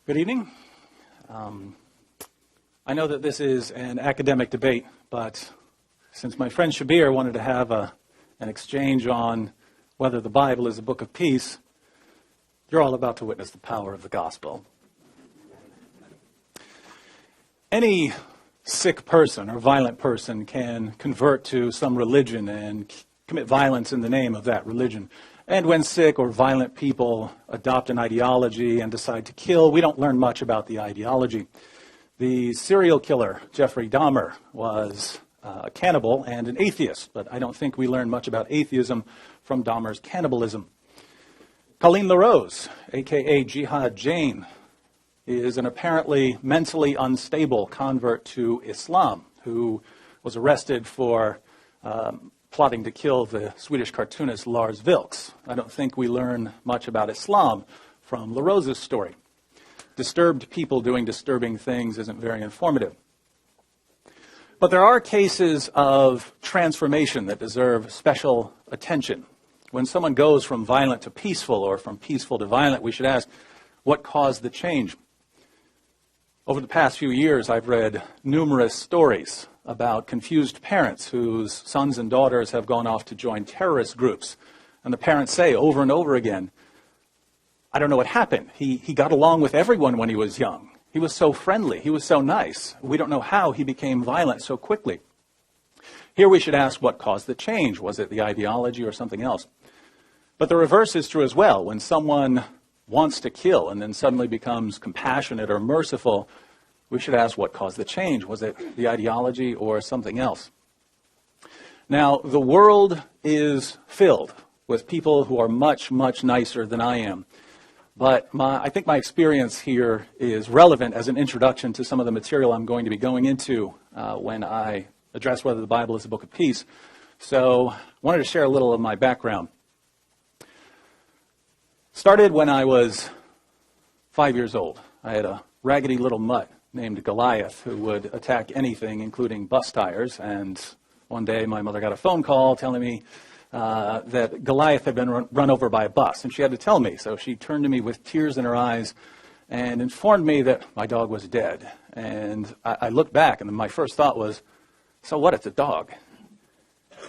Good evening. I know that this is an academic debate, but since my friend Shabir wanted to have an exchange on whether the Bible is a book of peace, you're all about to witness the power of the gospel. Any sick person or violent person can convert to some religion and commit violence in the name of that religion. And when sick or violent people adopt an ideology and decide to kill, we don't learn much about the ideology. The serial killer, Jeffrey Dahmer, was a cannibal and an atheist, but I don't think we learn much about atheism from Dahmer's cannibalism. Colleen LaRose, a.k.a. Jihad Jane, is an apparently mentally unstable convert to Islam who was arrested for plotting to kill the Swedish cartoonist Lars Vilks. I don't think we learn much about Islam from LaRose's story. Disturbed people doing disturbing things isn't very informative. But there are cases of transformation that deserve special attention. When someone goes from violent to peaceful or from peaceful to violent, we should ask, what caused the change? Over the past few years, I've read numerous stories about confused parents whose sons and daughters have gone off to join terrorist groups. And the parents say over and over again, I don't know what happened. He got along with everyone when he was young. He was so friendly. He was so nice. We don't know how he became violent so quickly. Here we should ask what caused the change. Was it the ideology or something else? But the reverse is true as well. When someone wants to kill and then suddenly becomes compassionate or merciful, we should ask what caused the change. Was it the ideology or something else? Now, the world is filled with people who are much, much nicer than I am. But I think my experience here is relevant as an introduction to some of the material I'm going to be going into when I address whether the Bible is a book of peace. So I wanted to share a little of my background. Started when I was 5 years old. I had a raggedy little mutt named Goliath who would attack anything, including bus tires. And one day my mother got a phone call telling me that Goliath had been run over by a bus, and she had to tell me. So she turned to me with tears in her eyes and informed me that my dog was dead. And I looked back, and my first thought was, so what, it's a dog.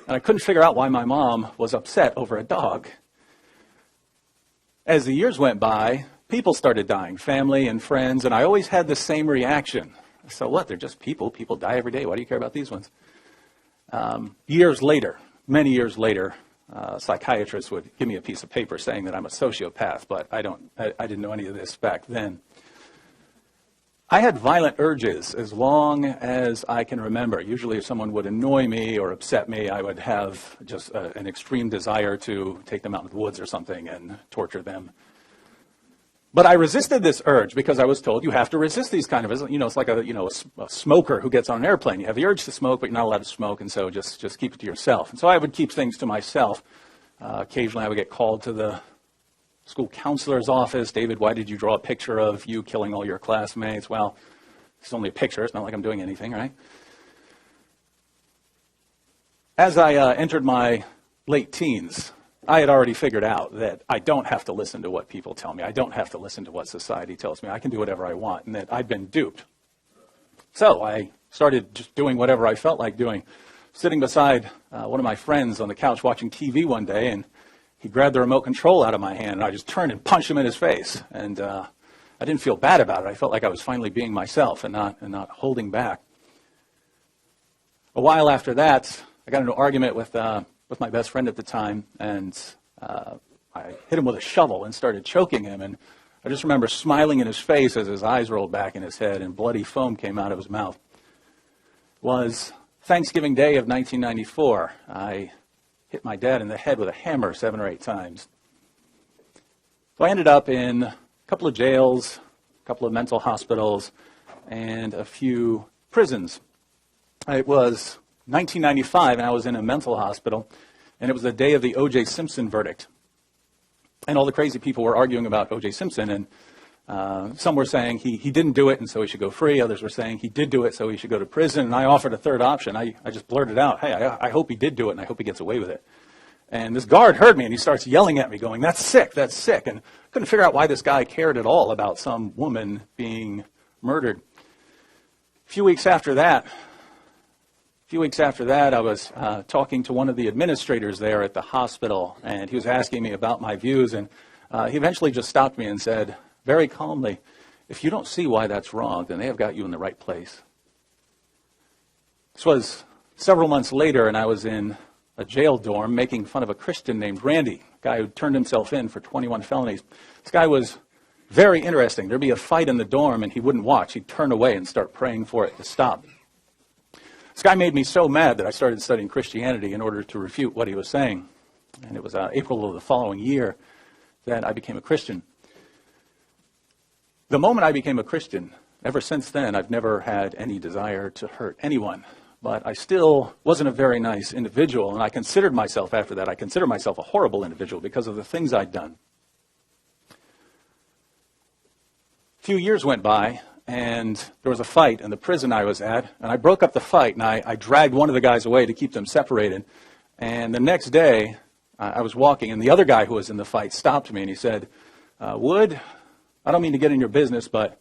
And I couldn't figure out why my mom was upset over a dog. As the years went by, people started dying, family and friends, and I always had the same reaction. So what, they're just people. People die every day. Why do you care about these ones? Years later, many years later, psychiatrists would give me a piece of paper saying that I'm a sociopath, but I didn't know any of this back then. I had violent urges as long as I can remember. Usually if someone would annoy me or upset me, I would have just an extreme desire to take them out in the woods or something and torture them. But I resisted this urge because I was told you have to resist these kind of, it's like a smoker who gets on an airplane. You have the urge to smoke, but you're not allowed to smoke, and so just keep it to yourself. And so I would keep things to myself. Occasionally I would get called to the school counselor's office. David, why did you draw a picture of you killing all your classmates? Well, it's only a picture. It's not like I'm doing anything, right? As I entered my late teens, I had already figured out that I don't have to listen to what people tell me. I don't have to listen to what society tells me. I can do whatever I want, and that I'd been duped. So I started just doing whatever I felt like doing. Sitting beside one of my friends on the couch watching TV one day, and he grabbed the remote control out of my hand, and I just turned and punched him in his face. And I didn't feel bad about it. I felt like I was finally being myself and not holding back. A while after that, I got into an argument with my best friend at the time, and I hit him with a shovel and started choking him. And I just remember smiling in his face as his eyes rolled back in his head and bloody foam came out of his mouth. It was Thanksgiving Day of 1994. I hit my dad in the head with a hammer 7 or 8 times. So I ended up in a couple of jails, a couple of mental hospitals, and a few prisons. It was 1995, and I was in a mental hospital, and it was the day of the O.J. Simpson verdict. And all the crazy people were arguing about O.J. Simpson, and some were saying he didn't do it, and so he should go free. Others were saying he did do it, so he should go to prison. And I offered a third option. I just blurted out, hey, I hope he did do it, and I hope he gets away with it. And this guard heard me, and he starts yelling at me, going, that's sick, that's sick. And I couldn't figure out why this guy cared at all about some woman being murdered. A few weeks after that, I was talking to one of the administrators there at the hospital, and he was asking me about my views, and he eventually just stopped me and said, very calmly, if you don't see why that's wrong, then they have got you in the right place. This was several months later, and I was in a jail dorm making fun of a Christian named Randy, a guy who turned himself in for 21 felonies. This guy was very interesting. There'd be a fight in the dorm, and he wouldn't watch. He'd turn away and start praying for it to stop. This guy made me so mad that I started studying Christianity in order to refute what he was saying. And it was April of the following year that I became a Christian. The moment I became a Christian, ever since then, I've never had any desire to hurt anyone. But I still wasn't a very nice individual, and I considered myself after that, I considered myself a horrible individual because of the things I'd done. A few years went by, and there was a fight in the prison I was at, and I broke up the fight, and I dragged one of the guys away to keep them separated. And the next day, I was walking, and the other guy who was in the fight stopped me, and he said, Wood, I don't mean to get in your business, but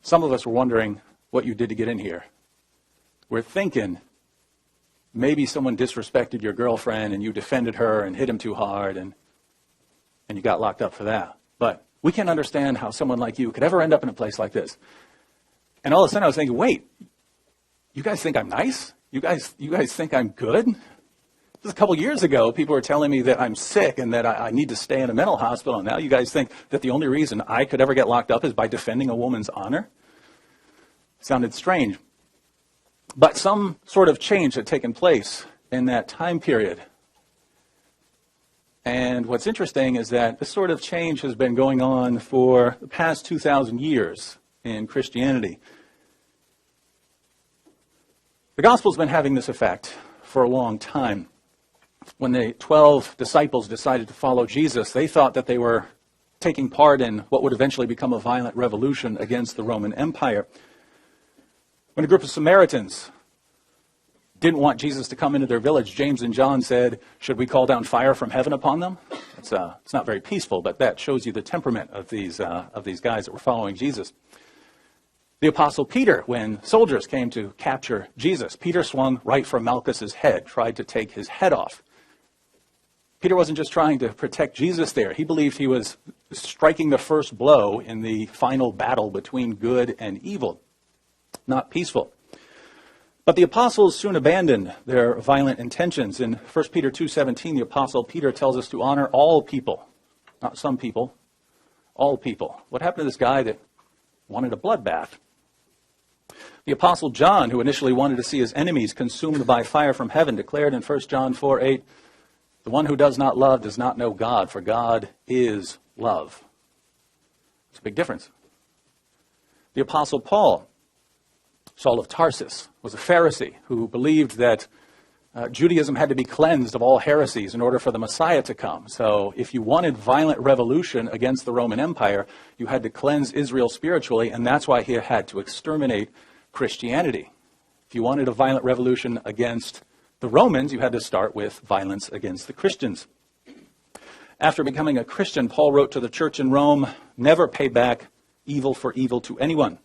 some of us were wondering what you did to get in here. We're thinking maybe someone disrespected your girlfriend and you defended her and hit him too hard and you got locked up for that. But we can't understand how someone like you could ever end up in a place like this. And all of a sudden I was thinking, wait, you guys think I'm nice? You guys think I'm good? Just a couple years ago, people were telling me that I'm sick and that I need to stay in a mental hospital. And now you guys think that the only reason I could ever get locked up is by defending a woman's honor? Sounded strange. But some sort of change had taken place in that time period. And what's interesting is that this sort of change has been going on for the past 2,000 years in Christianity. The gospel's been having this effect for a long time. When the 12 disciples decided to follow Jesus, they thought that they were taking part in what would eventually become a violent revolution against the Roman Empire. When a group of Samaritans didn't want Jesus to come into their village, James and John said, should we call down fire from heaven upon them? It's not very peaceful, but that shows you the temperament of these guys that were following Jesus. The Apostle Peter, when soldiers came to capture Jesus, Peter swung right for Malchus's head, tried to take his head off. Peter wasn't just trying to protect Jesus there. He believed he was striking the first blow in the final battle between good and evil. Not peaceful. But the apostles soon abandoned their violent intentions. In 1 Peter 2:17, the apostle Peter tells us to honor all people, not some people, all people. What happened to this guy that wanted a bloodbath? The apostle John, who initially wanted to see his enemies consumed by fire from heaven, declared in 1 John 4:8, the one who does not love does not know God, for God is love. It's a big difference. The apostle Paul, Saul of Tarsus, was a Pharisee who believed that Judaism had to be cleansed of all heresies in order for the Messiah to come. So if you wanted violent revolution against the Roman Empire, you had to cleanse Israel spiritually, and that's why he had to exterminate Christianity. If you wanted a violent revolution against the Romans, you had to start with violence against the Christians. After becoming a Christian, Paul wrote to the church in Rome, never pay back evil for evil to anyone.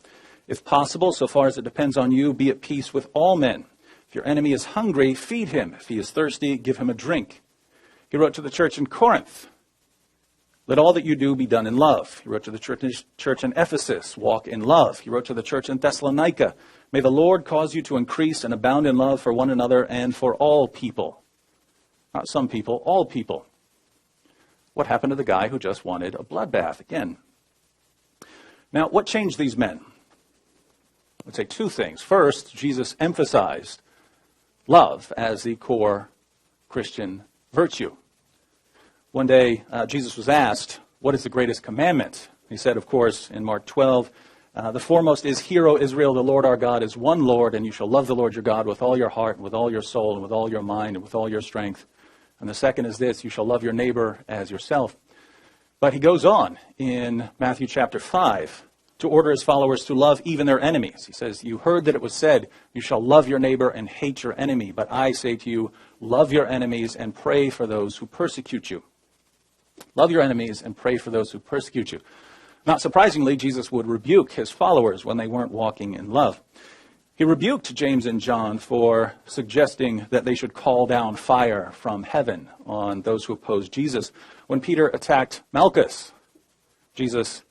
If possible, so far as it depends on you, be at peace with all men. If your enemy is hungry, feed him. If he is thirsty, give him a drink. He wrote to the church in Corinth, let all that you do be done in love. He wrote to the church in Ephesus, walk in love. He wrote to the church in Thessalonica, may the Lord cause you to increase and abound in love for one another and for all people. Not some people, all people. What happened to the guy who just wanted a bloodbath again? Now, what changed these men? I would say two things. First, Jesus emphasized love as the core Christian virtue. One day, Jesus was asked, what is the greatest commandment? He said, of course, in Mark 12, the foremost is, Hear, O Israel, the Lord our God is one Lord, and you shall love the Lord your God with all your heart, and with all your soul, and with all your mind, and with all your strength. And the second is this, you shall love your neighbor as yourself. But he goes on in Matthew chapter 5, to order his followers to love even their enemies. He says, you heard that it was said, you shall love your neighbor and hate your enemy. But I say to you, love your enemies and pray for those who persecute you. Love your enemies and pray for those who persecute you. Not surprisingly, Jesus would rebuke his followers when they weren't walking in love. He rebuked James and John for suggesting that they should call down fire from heaven on those who opposed Jesus. When Peter attacked Malchus, Jesus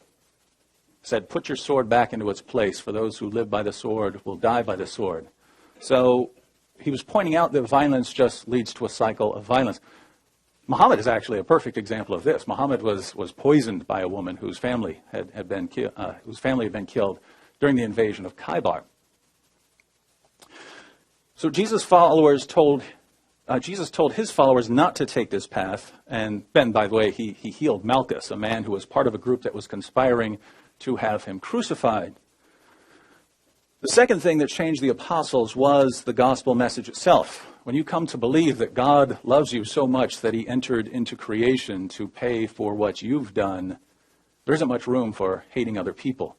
said, put your sword back into its place, for those who live by the sword will die by the sword. So he was pointing out that violence just leads to a cycle of violence. Muhammad is actually a perfect example of this. Muhammad was poisoned by a woman whose family had been killed during the invasion of Khaybar. So Jesus told his followers not to take this path. And then, by the way, he healed Malchus, a man who was part of a group that was conspiring to have him crucified. The second thing that changed the apostles was the gospel message itself. When you come to believe that God loves you so much that he entered into creation to pay for what you've done, there isn't much room for hating other people.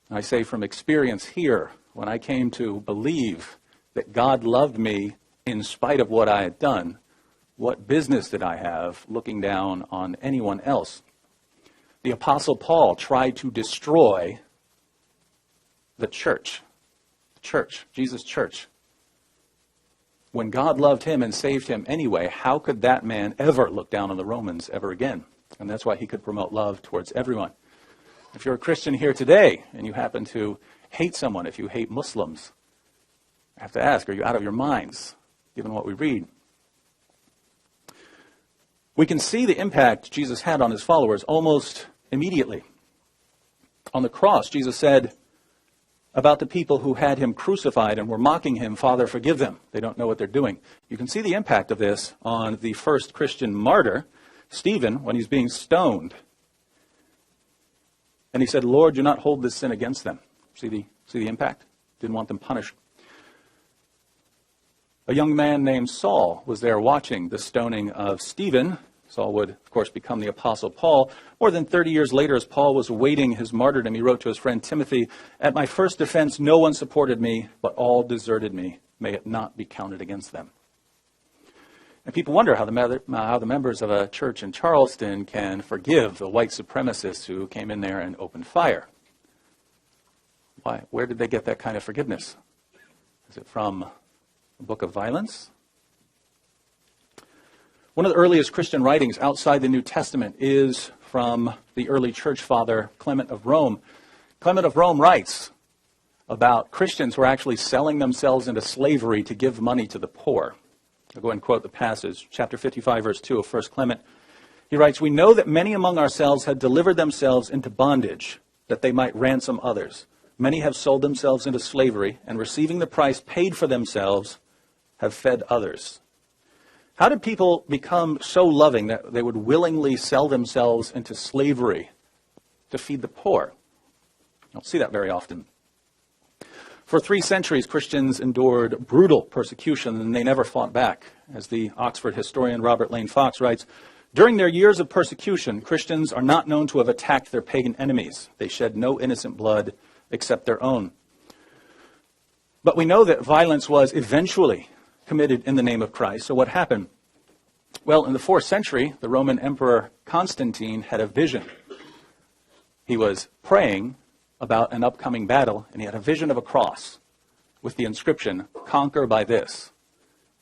I say from experience here, when I came to believe that God loved me in spite of what I had done, what business did I have looking down on anyone else? The Apostle Paul tried to destroy the church, Jesus' church. When God loved him and saved him anyway, how could that man ever look down on the Romans ever again? And that's why he could promote love towards everyone. If you're a Christian here today and you happen to hate someone, if you hate Muslims, I have to ask, are you out of your minds, given what we read? We can see the impact Jesus had on his followers almost immediately. On the cross, Jesus said about the people who had him crucified and were mocking him, Father, forgive them. They don't know what they're doing. You can see the impact of this on the first Christian martyr, Stephen, when he's being stoned. And he said, Lord, do not hold this sin against them. See the impact? Didn't want them punished. A young man named Saul was there watching the stoning of Stephen. Saul would, of course, become the Apostle Paul. More than 30 years later, as Paul was awaiting his martyrdom, he wrote to his friend Timothy, at my first defense, no one supported me, but all deserted me. May it not be counted against them. And people wonder how the members of a church in Charleston can forgive the white supremacists who came in there and opened fire. Why? Where did they get that kind of forgiveness? Is it from a book of violence? One of the earliest Christian writings outside the New Testament is from the early church father Clement of Rome. Clement of Rome writes about Christians who are actually selling themselves into slavery to give money to the poor. I'll go ahead and quote the passage, chapter 55, verse 2 of 1 Clement. He writes, we know that many among ourselves had delivered themselves into bondage, that they might ransom others. Many have sold themselves into slavery, and receiving the price paid for themselves, have fed others. How did people become so loving that they would willingly sell themselves into slavery to feed the poor? You don't see that very often. For 3 centuries, Christians endured brutal persecution, and they never fought back. As the Oxford historian Robert Lane Fox writes, during their years of persecution, Christians are not known to have attacked their pagan enemies. They shed no innocent blood except their own. But we know that violence was eventually committed in the name of Christ. So what happened? Well, in the 4th century, the Roman Emperor Constantine had a vision. He was praying about an upcoming battle, and he had a vision of a cross with the inscription, conquer by this.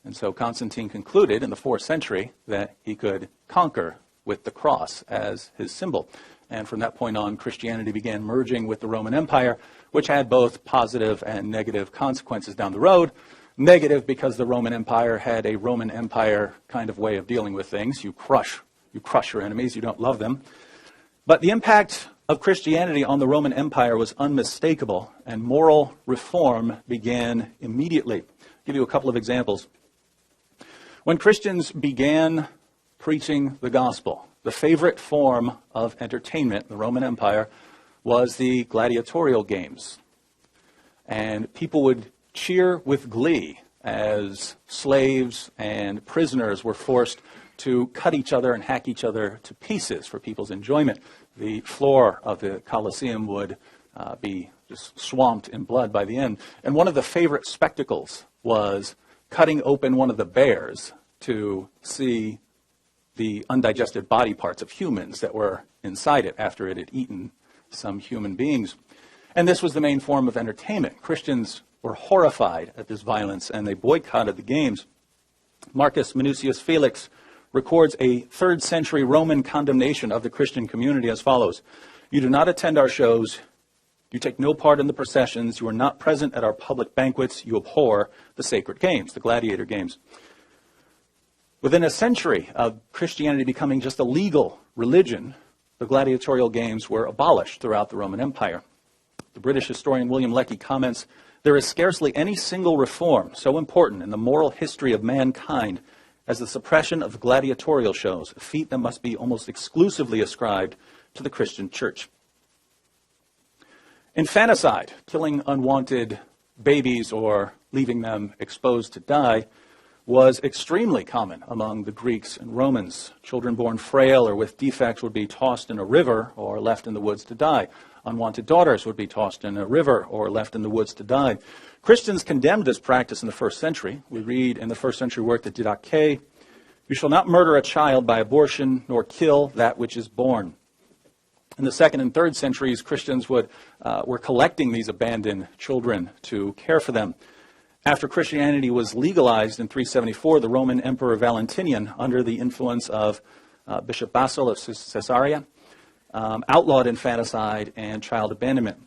And so Constantine concluded in the 4th century that he could conquer with the cross as his symbol. And from that point on, Christianity began merging with the Roman Empire, which had both positive and negative consequences down the road. Negative because the Roman Empire had a Roman Empire kind of way of dealing with things. You crush your enemies, you don't love them. But the impact of Christianity on the Roman Empire was unmistakable, and moral reform began immediately. I'll give you a couple of examples. When Christians began preaching the gospel, the favorite form of entertainment in the Roman Empire was the gladiatorial games. And people would cheer with glee as slaves and prisoners were forced to cut each other and hack each other to pieces for people's enjoyment. The floor of the Colosseum would be just swamped in blood by the end. And one of the favorite spectacles was cutting open one of the bears to see the undigested body parts of humans that were inside it after it had eaten some human beings. And this was the main form of entertainment. Christians were horrified at this violence, and they boycotted the games. Marcus Minucius Felix records a 3rd century Roman condemnation of the Christian community as follows: "You do not attend our shows. You take no part in the processions. You are not present at our public banquets. You abhor the sacred games," the gladiator games. Within a century of Christianity becoming just a legal religion, the gladiatorial games were abolished throughout the Roman Empire. The British historian William Lecky comments, "There is scarcely any single reform so important in the moral history of mankind as the suppression of gladiatorial shows, a feat that must be almost exclusively ascribed to the Christian church." Infanticide, killing unwanted babies or leaving them exposed to die, was extremely common among the Greeks and Romans. Children born frail or with defects would be tossed in a river or left in the woods to die. Unwanted daughters would be tossed in a river or left in the woods to die. Christians condemned this practice in the 1st century. We read in the 1st century work, the Didache, "You shall not murder a child by abortion, nor kill that which is born." In the 2nd and 3rd centuries, Christians were collecting these abandoned children to care for them. After Christianity was legalized in 374, the Roman Emperor Valentinian, under the influence of Bishop Basil of Caesarea, outlawed infanticide and child abandonment.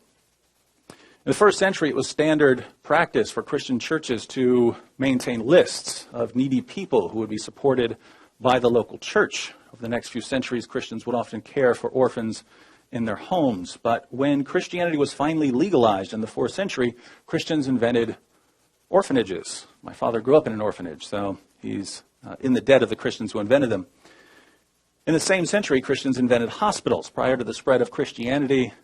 In the 1st century, it was standard practice for Christian churches to maintain lists of needy people who would be supported by the local church. Over the next few centuries, Christians would often care for orphans in their homes. But when Christianity was finally legalized in the 4th century, Christians invented orphanages. My father grew up in an orphanage, so he's in the debt of the Christians who invented them. In the same century, Christians invented hospitals. Prior to the spread of Christianity,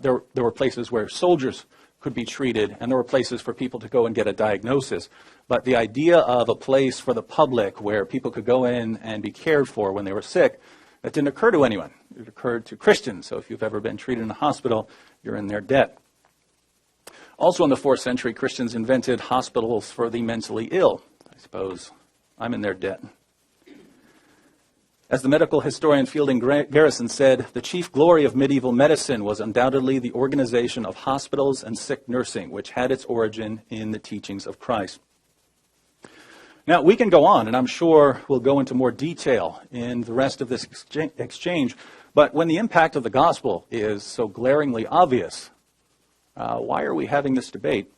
there were places where soldiers could be treated, and there were places for people to go and get a diagnosis. But the idea of a place for the public where people could go in and be cared for when they were sick, that didn't occur to anyone. It occurred to Christians. So if you've ever been treated in a hospital, you're in their debt. Also in the 4th century, Christians invented hospitals for the mentally ill. I suppose I'm in their debt. As the medical historian Fielding Garrison said, "The chief glory of medieval medicine was undoubtedly the organization of hospitals and sick nursing, which had its origin in the teachings of Christ." Now, we can go on, and I'm sure we'll go into more detail in the rest of this exchange, but when the impact of the gospel is so glaringly obvious, why are we having this debate?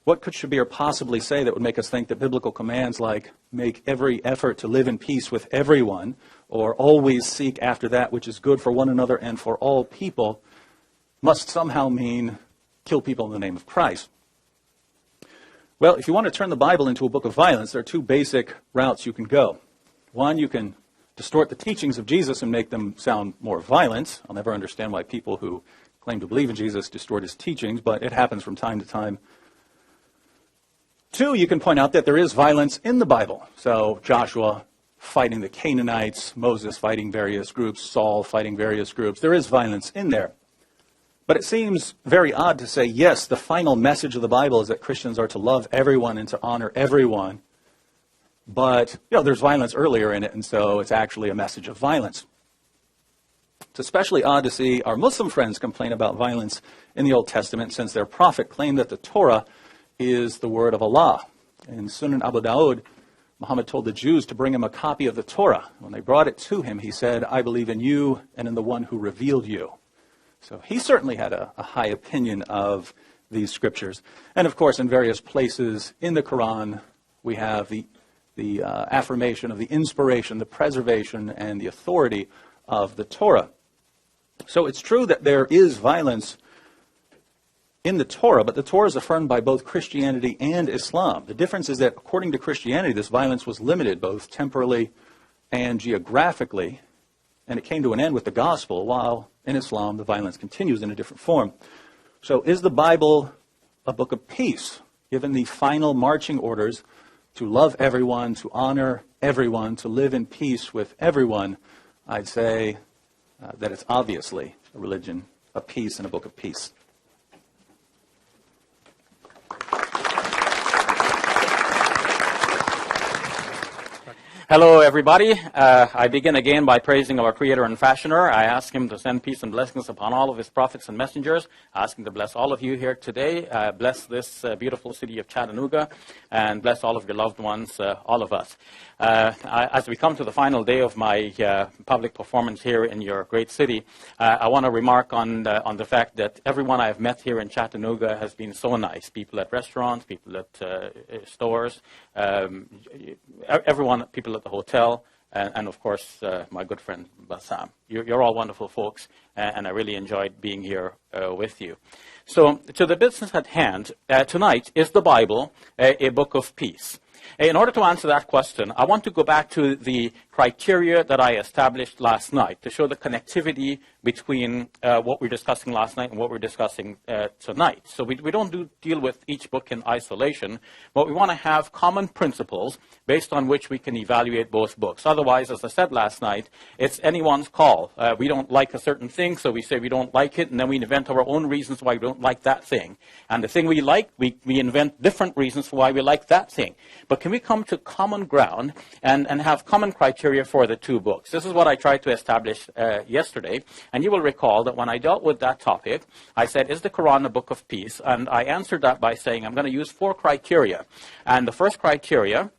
What could Shabir possibly say that would make us think that biblical commands like make every effort to live in peace with everyone, or always seek after that which is good for one another and for all people, must somehow mean kill people in the name of Christ? Well, if you want to turn the Bible into a book of violence, there are 2 basic routes you can go. One, you can distort the teachings of Jesus and make them sound more violent. I'll never understand why people who claim to believe in Jesus distort his teachings, but it happens from time to time. 2, you can point out that there is violence in the Bible. So Joshua fighting the Canaanites, Moses fighting various groups, Saul fighting various groups. There is violence in there. But it seems very odd to say, yes, the final message of the Bible is that Christians are to love everyone and to honor everyone. But, there's violence earlier in it, and so it's actually a message of violence. It's especially odd to see our Muslim friends complain about violence in the Old Testament, since their prophet claimed that the Torah is the word of Allah. In Sunan Abu Dawud, Muhammad told the Jews to bring him a copy of the Torah. When they brought it to him, he said, "I believe in you and in the one who revealed you." So he certainly had a high opinion of these scriptures. And of course, in various places in the Quran, we have the affirmation of the inspiration, the preservation, and the authority of the Torah. So it's true that there is violence in the Torah, but the Torah is affirmed by both Christianity and Islam. The difference is that according to Christianity, this violence was limited both temporally and geographically, and it came to an end with the gospel, while in Islam the violence continues in a different form. So is the Bible a book of peace, given the final marching orders to love everyone, to honor everyone, to live in peace with everyone? I'd say that it's obviously a religion of peace and a book of peace. Hello, everybody. I begin again by praising our Creator and Fashioner. I ask Him to send peace and blessings upon all of His prophets and messengers. I ask Him to bless all of you here today, bless this beautiful city of Chattanooga, and bless all of your loved ones, all of us. As we come to the final day of my public performance here in your great city, I want to remark on the fact that everyone I've met here in Chattanooga has been so nice. People at restaurants, people at stores, everyone, people at the hotel, and of course, my good friend Bassam. You're all wonderful folks, and I really enjoyed being here with you. So, to the business at hand, tonight, is the Bible a book of peace? In order to answer that question, I want to go back to the criteria that I established last night to show the connectivity between what we're discussing last night and what we're discussing tonight. So we don't deal with each book in isolation, but we want to have common principles based on which we can evaluate both books. Otherwise, as I said last night, it's anyone's call. We don't like a certain thing, so we say we don't like it, and then we invent our own reasons why we don't like that thing. And the thing we like, we invent different reasons for why we like that thing. But can we come to common ground and have common criteria for the two books? This is what I tried to establish yesterday. And you will recall that when I dealt with that topic, I said, is the Quran a book of peace? And I answered that by saying I'm going to use 4 criteria. And the first criteria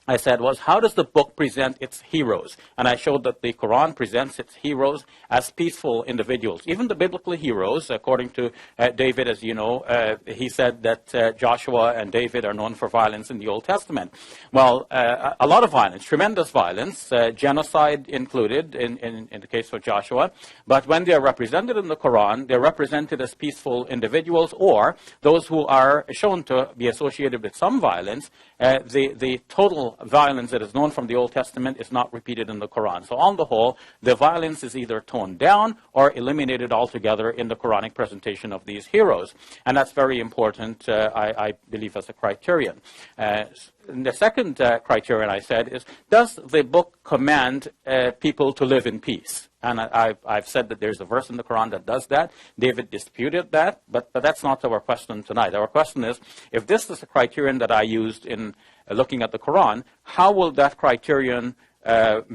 I said was, how does the book present its heroes? And I showed that the Quran presents its heroes as peaceful individuals. Even the biblical heroes, according to David, as you know, he said that Joshua and David are known for violence in the Old Testament. Well, a lot of violence, tremendous violence, genocide included in the case of Joshua. But when they're represented in the Quran, they're represented as peaceful individuals, or those who are shown to be associated with some violence. The total violence that is known from the Old Testament is not repeated in the Quran. So on the whole, the violence is either toned down or eliminated altogether in the Quranic presentation of these heroes. And that's very important, I believe, as a criterion. The second criterion I said is, does the book command people to live in peace? And I've said that there's a verse in the Quran that does that. David disputed that, but that's not our question tonight. Our question is, if this is a criterion that I used in looking at the Quran, how will that criterion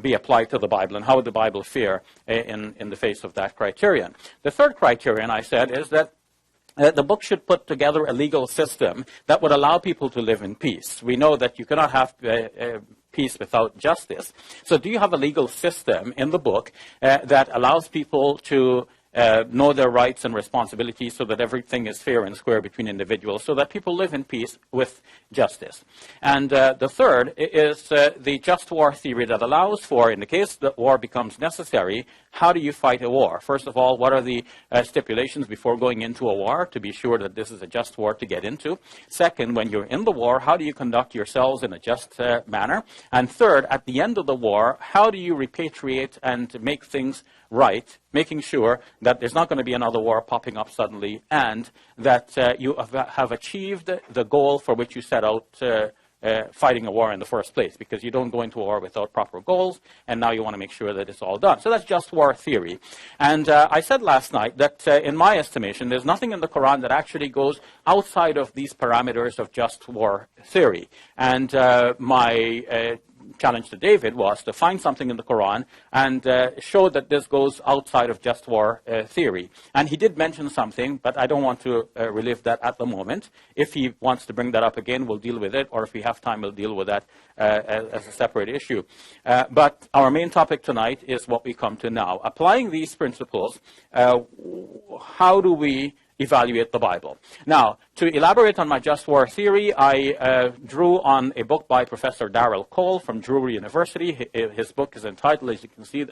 be applied to the Bible, and how would the Bible fare in the face of that criterion? The third criterion, I said, is that the book should put together a legal system that would allow people to live in peace. We know that you cannot have peace without justice. So do you have a legal system in the book that allows people to know their rights and responsibilities so that everything is fair and square between individuals, so that people live in peace with justice? And the third is the just war theory that allows for, in the case that war becomes necessary, how do you fight a war? First of all, what are the stipulations before going into a war to be sure that this is a just war to get into? Second, when you're in the war, how do you conduct yourselves in a just manner? And third, at the end of the war, how do you repatriate and make things right, making sure that there's not going to be another war popping up suddenly, and that you have achieved the goal for which you set out fighting a war in the first place, because you don't go into a war without proper goals, and now you want to make sure that it's all done. So that's just war theory. And I said last night that in my estimation, there's nothing in the Quran that actually goes outside of these parameters of just war theory. And my challenge to David was to find something in the Quran and show that this goes outside of just war theory. And he did mention something, but I don't want to relive that at the moment. If he wants to bring that up again, we'll deal with it, or if we have time, we'll deal with that as a separate issue. But our main topic tonight is what we come to now. Applying these principles, how do we evaluate the Bible? Now, to elaborate on my just war theory, I drew on a book by Professor Darrell Cole from Drury University. His book is entitled, as you can see,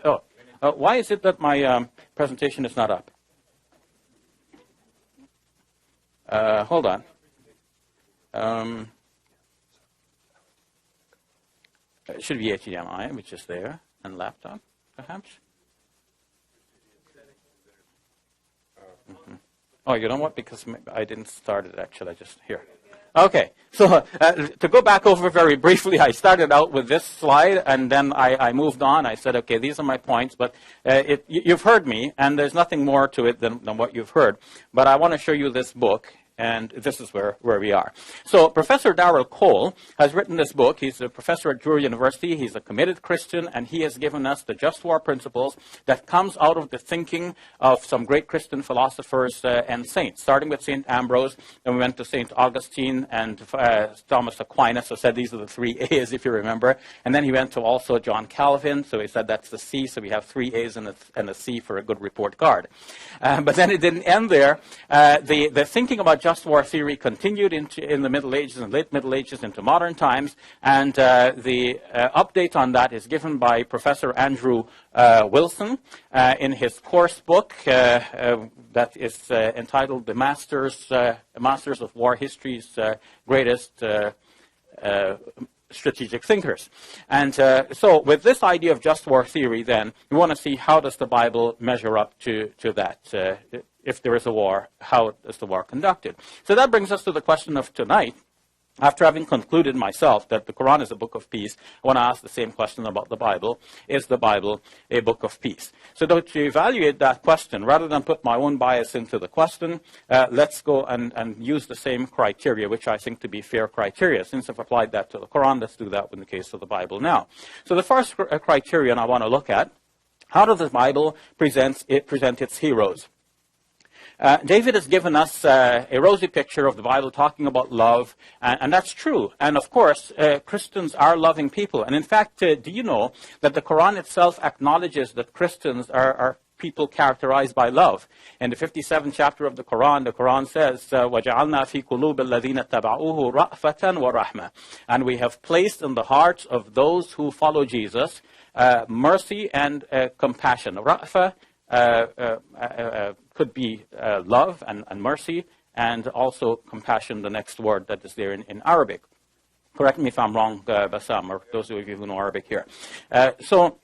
why is it that my presentation is not up? Hold on. It should be HDMI, which is there, and laptop, perhaps. Mm-hmm. Oh, you know what? Because I didn't start it, actually. I just, here. Okay. So to go back over very briefly, I started out with this slide, and then I moved on. I said, okay, these are my points, but you've heard me, and there's nothing more to it than what you've heard. But I want to show you this book, and this is where we are. So Professor Darrell Cole has written this book. He's a professor at Drury University. He's a committed Christian, and he has given us the just war principles that comes out of the thinking of some great Christian philosophers and saints, starting with St. Ambrose. Then we went to St. Augustine and Thomas Aquinas, so said these are the 3 A's, if you remember. And then he went to also John Calvin, so he said that's the C, so we have 3 A's and a C for a good report card. But then it didn't end there. The thinking about just war theory continued in the Middle Ages and late Middle Ages into modern times, and the update on that is given by Professor Andrew Wilson in his course book that is entitled "The Masters of War History's Greatest Strategic Thinkers." And so with this idea of just war theory, then, we want to see how does the Bible measure up to that. If there is a war, how is the war conducted? So that brings us to the question of tonight. After having concluded myself that the Quran is a book of peace, I want to ask the same question about the Bible. Is the Bible a book of peace? So to evaluate that question, rather than put my own bias into the question, let's go and use the same criteria, which I think to be fair criteria. Since I've applied that to the Quran, let's do that in the case of the Bible now. So the first criterion I want to look at, how does the Bible present its heroes? David has given us a rosy picture of the Bible talking about love, and that's true. And of course, Christians are loving people. And in fact, do you know that the Quran itself acknowledges that Christians are people characterized by love? In the 57th chapter of the Quran says, وَجَعَلْنَا فِي قُلُوبِ الَّذِينَ اتَّبَعُوهُ رَأْفَةً وَرَحْمَةً. And we have placed in the hearts of those who follow Jesus mercy and compassion. Ra'fa could be love and mercy, and also compassion, the next word that is there in Arabic. Correct me if I'm wrong, Bassam, or those of you who know Arabic here. So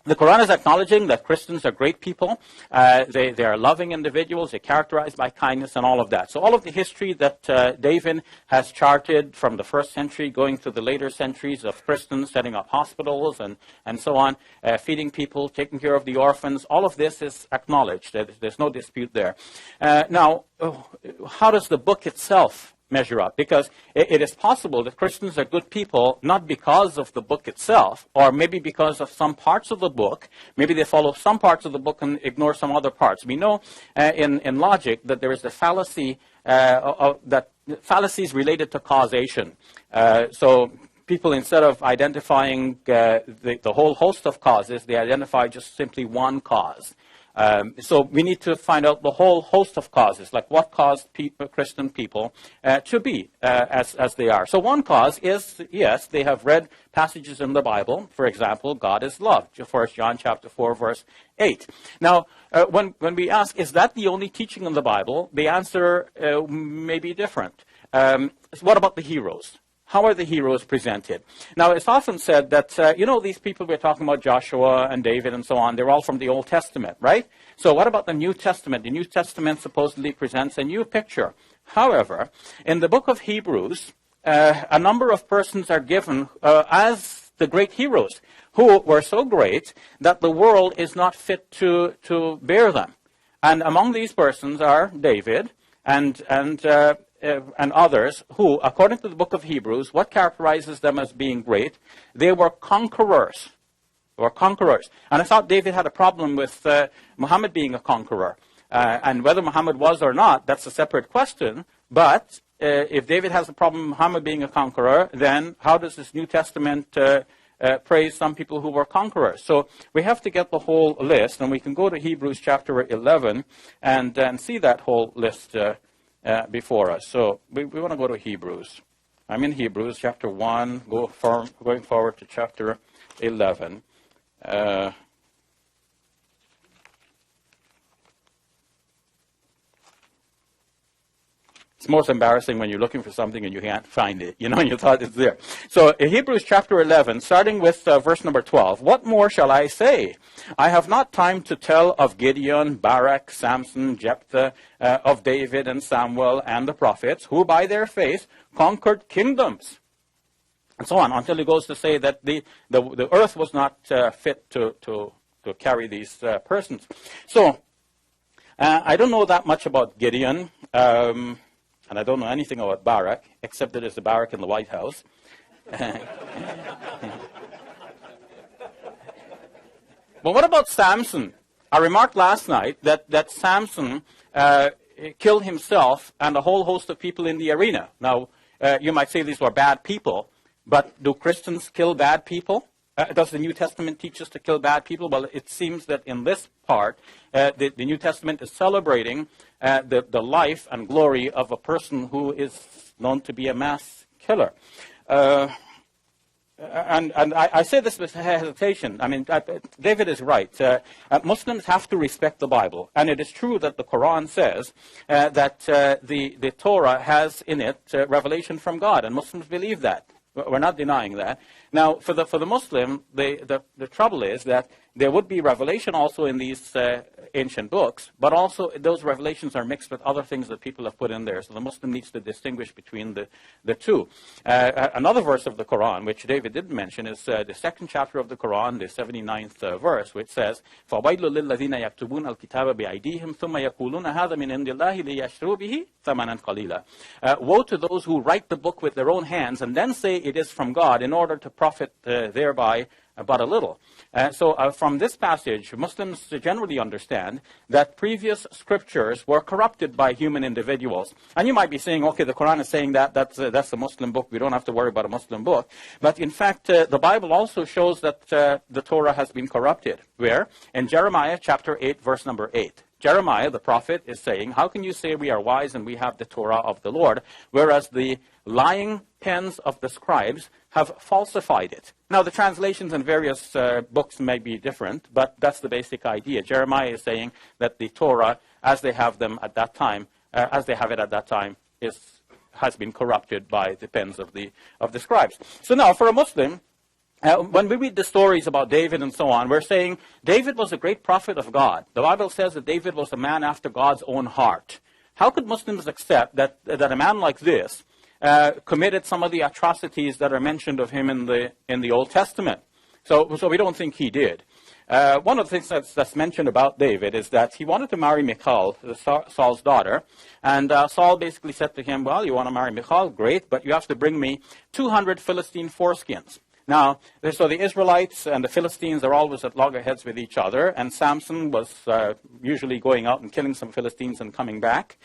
the Quran is acknowledging that Christians are great people. They are loving individuals. They're characterized by kindness and all of that. So all of the history that David has charted from the first century going to the later centuries of Christians setting up hospitals and so on, feeding people, taking care of the orphans, all of this is acknowledged. There's no dispute there. Now, how does the book itself measure up? Because it is possible that Christians are good people not because of the book itself, or maybe because of some parts of the book. Maybe they follow some parts of the book and ignore some other parts. We know in logic that there is the fallacy that fallacies related to causation. So people, instead of identifying the whole host of causes, they identify just simply one cause. So we need to find out the whole host of causes, like what caused Christian people to be as they are. So one cause is, yes, they have read passages in the Bible. For example, God is love, 1 John chapter 4, verse 8. Now, when we ask, is that the only teaching in the Bible? The answer may be different. What about the heroes? How are the heroes presented? Now, it's often said that, these people we're talking about, Joshua and David and so on, they're all from the Old Testament, right? So what about the New Testament? The New Testament supposedly presents a new picture. However, in the book of Hebrews, a number of persons are given as the great heroes who were so great that the world is not fit to bear them. And among these persons are David and others who, according to the book of Hebrews, what characterizes them as being great? They were conquerors. They were conquerors. And I thought David had a problem with Muhammad being a conqueror. And whether Muhammad was or not, that's a separate question. But if David has a problem with Muhammad being a conqueror, then how does this New Testament praise some people who were conquerors? So we have to get the whole list, and we can go to Hebrews chapter 11 and see that whole list before us. So we want to go to Hebrews. I'm in Hebrews chapter 1, going forward to chapter 11. It's most embarrassing when you're looking for something and you can't find it, and you thought it's there. So in Hebrews chapter 11, starting with verse number 12, what more shall I say? I have not time to tell of Gideon, Barak, Samson, Jephthah, of David and Samuel and the prophets, who by their faith conquered kingdoms, and so on, until he goes to say that the earth was not fit to carry these persons. So I don't know that much about Gideon, and I don't know anything about Barak, except that there's a Barak in the White House. But what about Samson? I remarked last night that Samson killed himself and a whole host of people in the arena. Now, you might say these were bad people, but do Christians kill bad people? Does the New Testament teach us to kill bad people? Well, it seems that in this part, the New Testament is celebrating the life and glory of a person who is known to be a mass killer. And I say this with hesitation. I mean, David is right. Muslims have to respect the Bible. And it is true that the Quran says that the Torah has in it revelation from God. And Muslims believe that. We're not denying that. Now, for the Muslim, the trouble is that there would be revelation also in these ancient books, but also those revelations are mixed with other things that people have put in there. So the Muslim needs to distinguish between the two. Another verse of the Quran, which David didn't mention, is the second chapter of the Quran, the 79th verse, which says, فَوَيْلُ لِلَّذِينَ يَكْتُبُونَ الْكِتَابَ بِأَيْدِيهِمْ ثُمَّ يَقُولُونَ هَذَا مِنْ عِنْدِ اللَّهِ لِيَشْتَرُوا بِهِ ثَمَنًا قَلِيلًا. Woe to those who write the book with their own hands and then say it is from God in order to profit thereby but a little. So from this passage, Muslims generally understand that previous scriptures were corrupted by human individuals. And you might be saying, okay, the Quran is saying that's a Muslim book. We don't have to worry about a Muslim book. But in fact, the Bible also shows that the Torah has been corrupted. Where? In Jeremiah chapter 8, verse number 8. Jeremiah, the prophet, is saying, how can you say we are wise and we have the Torah of the Lord, whereas the lying pens of the scribes have falsified it? Now, the translations in various books may be different, but that's the basic idea. Jeremiah is saying that the Torah, as they have them at that time, as they have it at that time, has been corrupted by the pens of the scribes. So now, for a Muslim, when we read the stories about David and so on, we're saying David was a great prophet of God. The Bible says that David was a man after God's own heart. How could Muslims accept that a man like this committed some of the atrocities that are mentioned of him in the Old Testament? So we don't think he did. One of the things that's mentioned about David is that he wanted to marry Michal, Saul's daughter, and Saul basically said to him, well, you want to marry Michal? Great, but you have to bring me 200 Philistine foreskins. Now, so the Israelites and the Philistines are always at loggerheads with each other, and Samson was usually going out and killing some Philistines and coming back.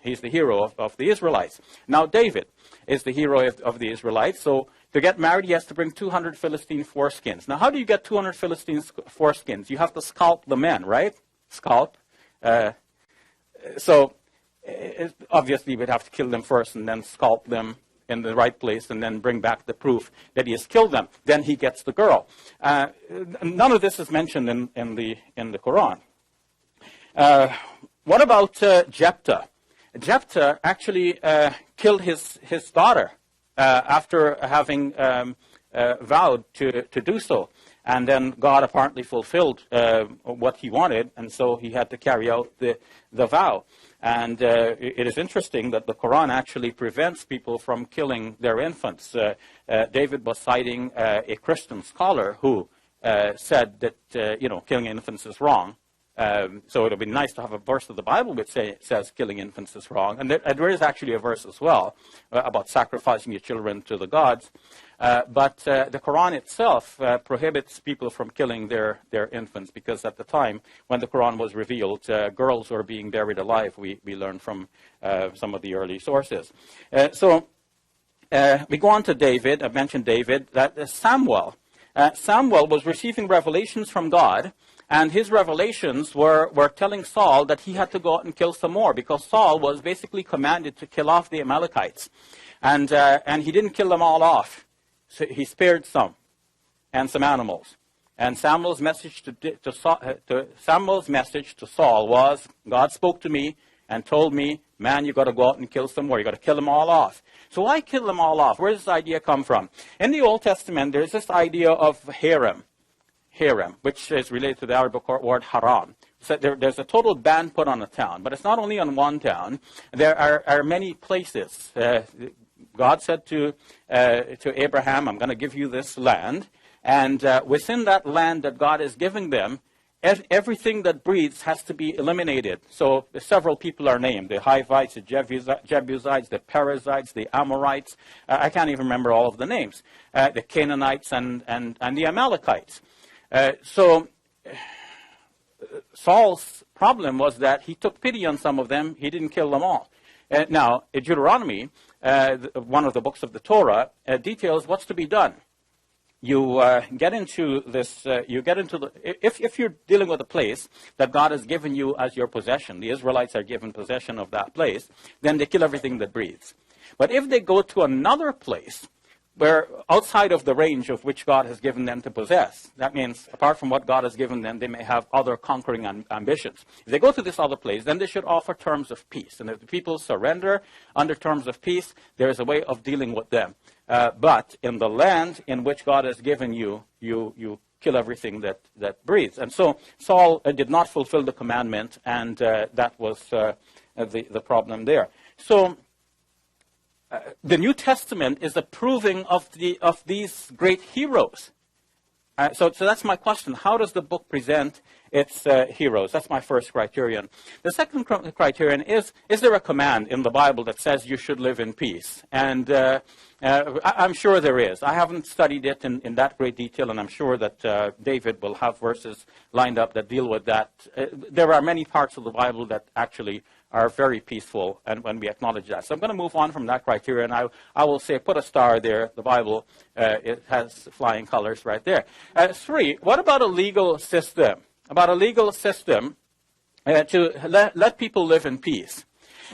He's the hero of the Israelites. Now, David is the hero of the Israelites, so to get married, he has to bring 200 Philistine foreskins. Now, how do you get 200 Philistine foreskins? You have to scalp the men, right? Scalp. So, obviously, we'd have to kill them first and then scalp them in the right place and then bring back the proof that he has killed them. Then he gets the girl. None of this is mentioned in the Quran. What about Jephthah? Jephthah actually killed his daughter after having vowed to do so. And then God apparently fulfilled what he wanted, and so he had to carry out the vow. And it is interesting that the Quran actually prevents people from killing their infants. David was citing a Christian scholar who said that, killing infants is wrong. So it would be nice to have a verse of the Bible which says killing infants is wrong. And there is actually a verse as well about sacrificing your children to the gods. But the Quran itself prohibits people from killing their infants, because at the time when the Quran was revealed, girls were being buried alive. We learned from some of the early sources. So we go on to David. I mentioned David. That Samuel was receiving revelations from God. And his revelations were telling Saul that he had to go out and kill some more, because Saul was basically commanded to kill off the Amalekites. And he didn't kill them all off. So he spared some, and some animals. And Samuel's message to Saul was, God spoke to me and told me, man, you got to go out and kill some more. You got to kill them all off. So why kill them all off? Where does this idea come from? In the Old Testament, there's this idea of harem, which is related to the Arabic word haram, So there's a total ban put on a town, but it's not only on one town. There are many places. God said to Abraham, I'm going to give you this land, and within that land that God is giving them, everything that breathes has to be eliminated. So several people are named: the Hivites, the Jebusites, the Perizzites, the Amorites. I can't even remember all of the names. The Canaanites and the Amalekites. So Saul's problem was that he took pity on some of them. He didn't kill them all. Now, in Deuteronomy, one of the books of the Torah, details what's to be done. You get into this, if you're dealing with a place that God has given you as your possession, the Israelites are given possession of that place, then they kill everything that breathes. But if they go to another place, where outside of the range of which God has given them to possess, that means apart from what God has given them, they may have other conquering ambitions. If they go to this other place, then they should offer terms of peace. And if the people surrender under terms of peace, there is a way of dealing with them. But in the land in which God has given you, you kill everything that breathes. And so Saul did not fulfill the commandment, and that was the problem there. So the New Testament is approving of these great heroes. So that's my question. How does the book present its heroes? That's my first criterion. The second criterion is there a command in the Bible that says you should live in peace? And I'm sure there is. I haven't studied it in that great detail, and I'm sure that David will have verses lined up that deal with that. There are many parts of the Bible that actually are very peaceful, and when we acknowledge that. So I'm going to move on from that criterion. I will say put a star there. The Bible, it has flying colors right there. 3, what about a legal system? About a legal system to let people live in peace.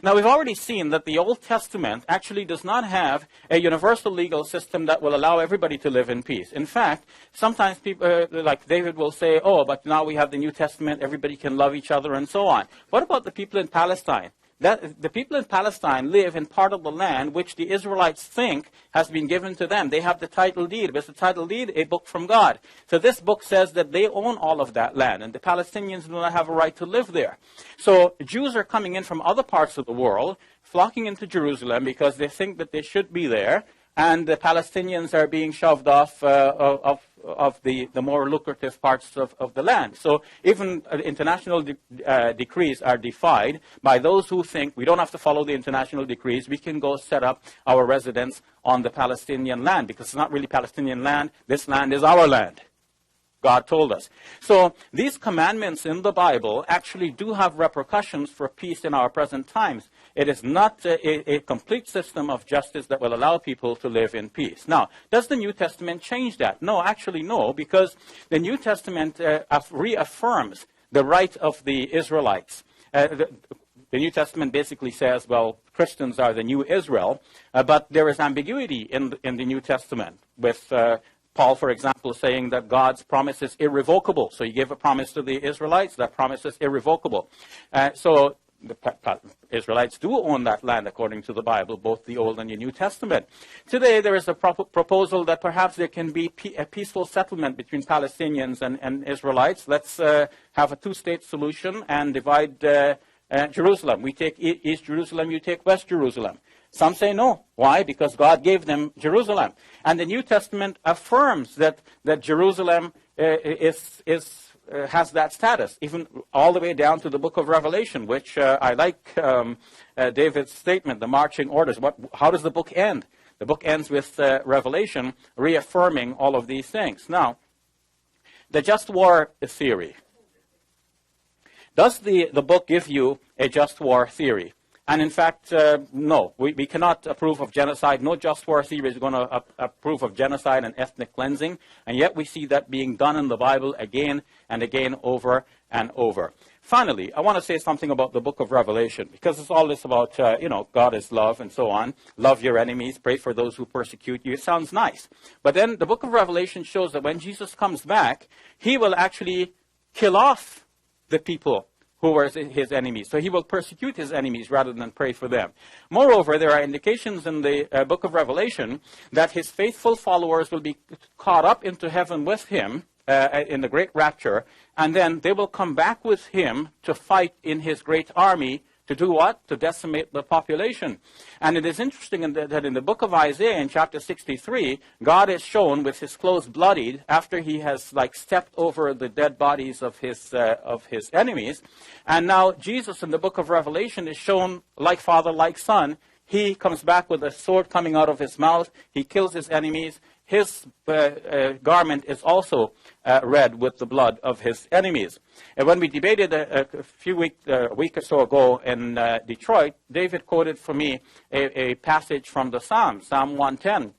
Now, we've already seen that the Old Testament actually does not have a universal legal system that will allow everybody to live in peace. In fact, sometimes people, like David, will say, oh, but now we have the New Testament, everybody can love each other, and so on. What about the people in Palestine? The people in Palestine live in part of the land which the Israelites think has been given to them. They have the title deed. But the title deed, a book from God. So this book says that they own all of that land, and the Palestinians do not have a right to live there. So Jews are coming in from other parts of the world, flocking into Jerusalem because they think that they should be there, and the Palestinians are being shoved off of the more lucrative parts of the land. So even international decrees are defied by those who think we don't have to follow the international decrees. We can go set up our residence on the Palestinian land because it's not really Palestinian land. This land is our land. God told us. So these commandments in the Bible actually do have repercussions for peace in our present times. It is not a complete system of justice that will allow people to live in peace. Now, does the New Testament change that? No, actually no, because the New Testament reaffirms the right of the Israelites. The New Testament basically says, well, Christians are the new Israel, but there is ambiguity in the New Testament with Paul, for example, saying that God's promise is irrevocable. So he gave a promise to the Israelites. That promise is irrevocable. So the Israelites do own that land according to the Bible, both the Old and the New Testament. Today, there is a proposal that perhaps there can be a peaceful settlement between Palestinians and Israelites. Let's have a two-state solution and divide Jerusalem. We take East Jerusalem, you take West Jerusalem. Some say no. Why? Because God gave them Jerusalem. And the New Testament affirms that Jerusalem has that status, even all the way down to the book of Revelation, which I like David's statement, the marching orders. How does the book end? The book ends with Revelation reaffirming all of these things. Now, the just war theory. Does the book give you a just war theory? And in fact, no, we cannot approve of genocide. No just war theory is going to approve of genocide and ethnic cleansing. And yet we see that being done in the Bible again and again, over and over. Finally, I want to say something about the book of Revelation, because it's all this about, God is love and so on. Love your enemies, pray for those who persecute you. It sounds nice. But then the book of Revelation shows that when Jesus comes back, he will actually kill off the people who were his enemies. So he will persecute his enemies rather than pray for them. Moreover, there are indications in the book of Revelation that his faithful followers will be caught up into heaven with him, in the great rapture, and then they will come back with him to fight in his great army. To do what? To decimate the population. And it is interesting that in the book of Isaiah, in chapter 63, God is shown with his clothes bloodied after he has stepped over the dead bodies of his enemies. And now Jesus in the book of Revelation is shown like father, like son. He comes back with a sword coming out of his mouth. He kills his enemies. His garment is also red with the blood of his enemies. And when we debated a week or so ago in Detroit, David quoted for me a passage from the Psalms, Psalm 110,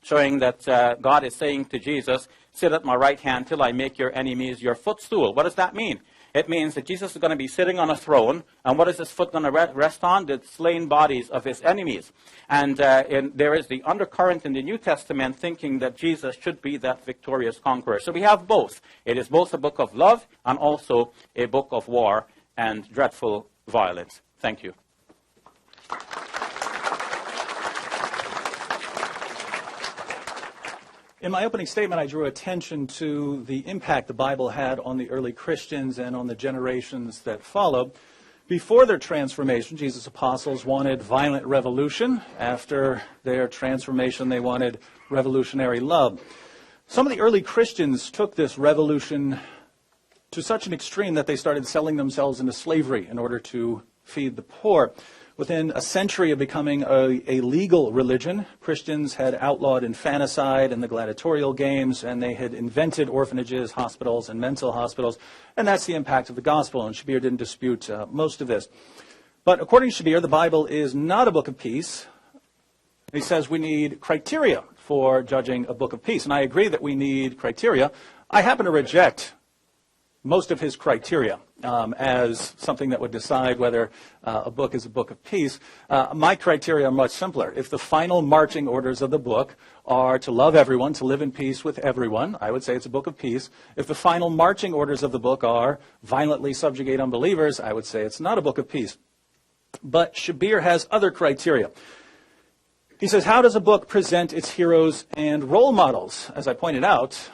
showing that God is saying to Jesus, "Sit at my right hand till I make your enemies your footstool." What does that mean? It means that Jesus is going to be sitting on a throne, and what is his foot going to rest on? The slain bodies of his enemies. And there is the undercurrent in the New Testament thinking that Jesus should be that victorious conqueror. So we have both. It is both a book of love and also a book of war and dreadful violence. Thank you. In my opening statement, I drew attention to the impact the Bible had on the early Christians and on the generations that followed. Before their transformation, Jesus' apostles wanted violent revolution. After their transformation, they wanted revolutionary love. Some of the early Christians took this revolution to such an extreme that they started selling themselves into slavery in order to feed the poor. Within a century of becoming a legal religion, Christians had outlawed infanticide and the gladiatorial games, and they had invented orphanages, hospitals, and mental hospitals. And that's the impact of the gospel, and Shabir didn't dispute most of this. But according to Shabir, the Bible is not a book of peace. He says we need criteria for judging a book of peace. And I agree that we need criteria. I happen to reject most of his criteria as something that would decide whether a book is a book of peace. My criteria are much simpler. If the final marching orders of the book are to love everyone, to live in peace with everyone, I would say it's a book of peace. If the final marching orders of the book are violently subjugate unbelievers, I would say it's not a book of peace. But Shabir has other criteria. He says, how does a book present its heroes and role models? As I pointed out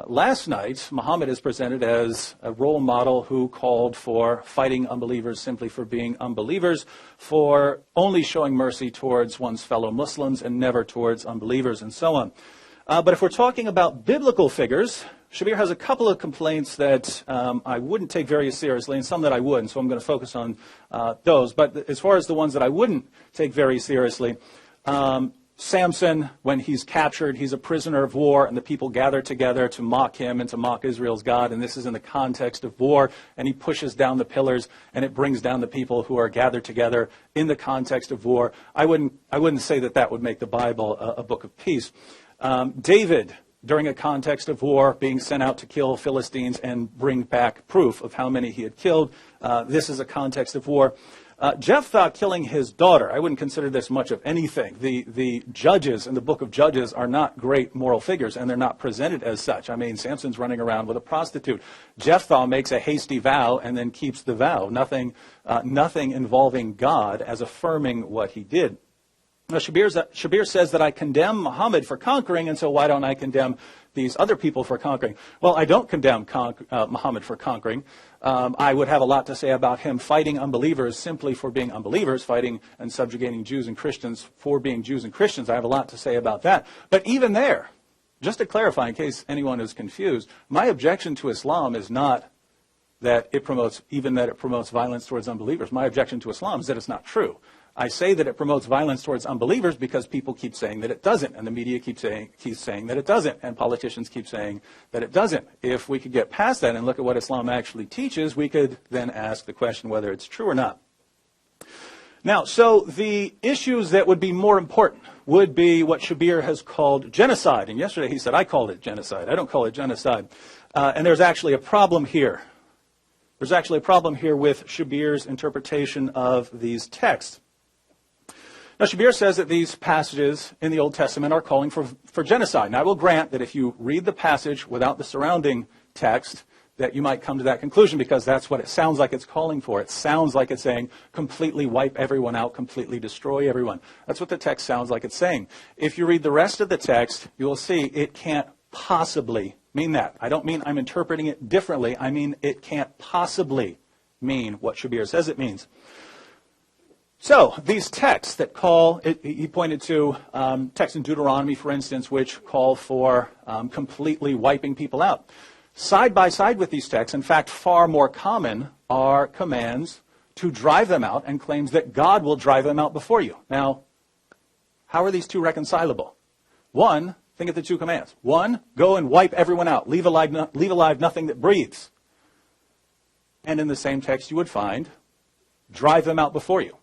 last night, Muhammad is presented as a role model who called for fighting unbelievers simply for being unbelievers, for only showing mercy towards one's fellow Muslims and never towards unbelievers, and so on. But if we're talking about biblical figures, Shabir has a couple of complaints that I wouldn't take very seriously and some that I would, and so I'm going to focus on those. But as far as the ones that I wouldn't take very seriously, Samson, when he's captured, he's a prisoner of war, and the people gather together to mock him and to mock Israel's God, and this is in the context of war, and he pushes down the pillars, and it brings down the people who are gathered together in the context of war. I wouldn't say that that would make the Bible a book of peace. David, during a context of war, being sent out to kill Philistines and bring back proof of how many he had killed. This is a context of war. Jephthah killing his daughter, I wouldn't consider this much of anything. The judges in the book of Judges are not great moral figures, and they're not presented as such. I mean, Samson's running around with a prostitute. Jephthah makes a hasty vow and then keeps the vow. Nothing involving God as affirming what he did. Now, Shabir says that I condemn Muhammad for conquering, and so why don't I condemn these other people for conquering? Well, I don't condemn Muhammad for conquering. I would have a lot to say about him fighting unbelievers simply for being unbelievers, fighting and subjugating Jews and Christians for being Jews and Christians. I have a lot to say about that. But even there, just to clarify in case anyone is confused, my objection to Islam is not that it promotes violence towards unbelievers. My objection to Islam is that it's not true. I say that it promotes violence towards unbelievers because people keep saying that it doesn't, and the media keeps saying that it doesn't, and politicians keep saying that it doesn't. If we could get past that and look at what Islam actually teaches, we could then ask the question whether it's true or not. Now, so the issues that would be more important would be what Shabir has called genocide. And yesterday he said, I called it genocide. I don't call it genocide. And there's actually a problem here. There's actually a problem here with Shabir's interpretation of these texts. Now, Shabir says that these passages in the Old Testament are calling for genocide. And I will grant that if you read the passage without the surrounding text, that you might come to that conclusion because that's what it sounds like it's calling for. It sounds like it's saying completely wipe everyone out, completely destroy everyone. That's what the text sounds like it's saying. If you read the rest of the text, you will see it can't possibly mean that. I don't mean I'm interpreting it differently. I mean it can't possibly mean what Shabir says it means. So these texts that call, he pointed to texts in Deuteronomy, for instance, which call for completely wiping people out. Side by side with these texts, in fact, far more common are commands to drive them out and claims that God will drive them out before you. Now, how are these two reconcilable? One, think of the two commands. One, go and wipe everyone out. Leave alive nothing that breathes. And in the same text you would find, drive them out before you.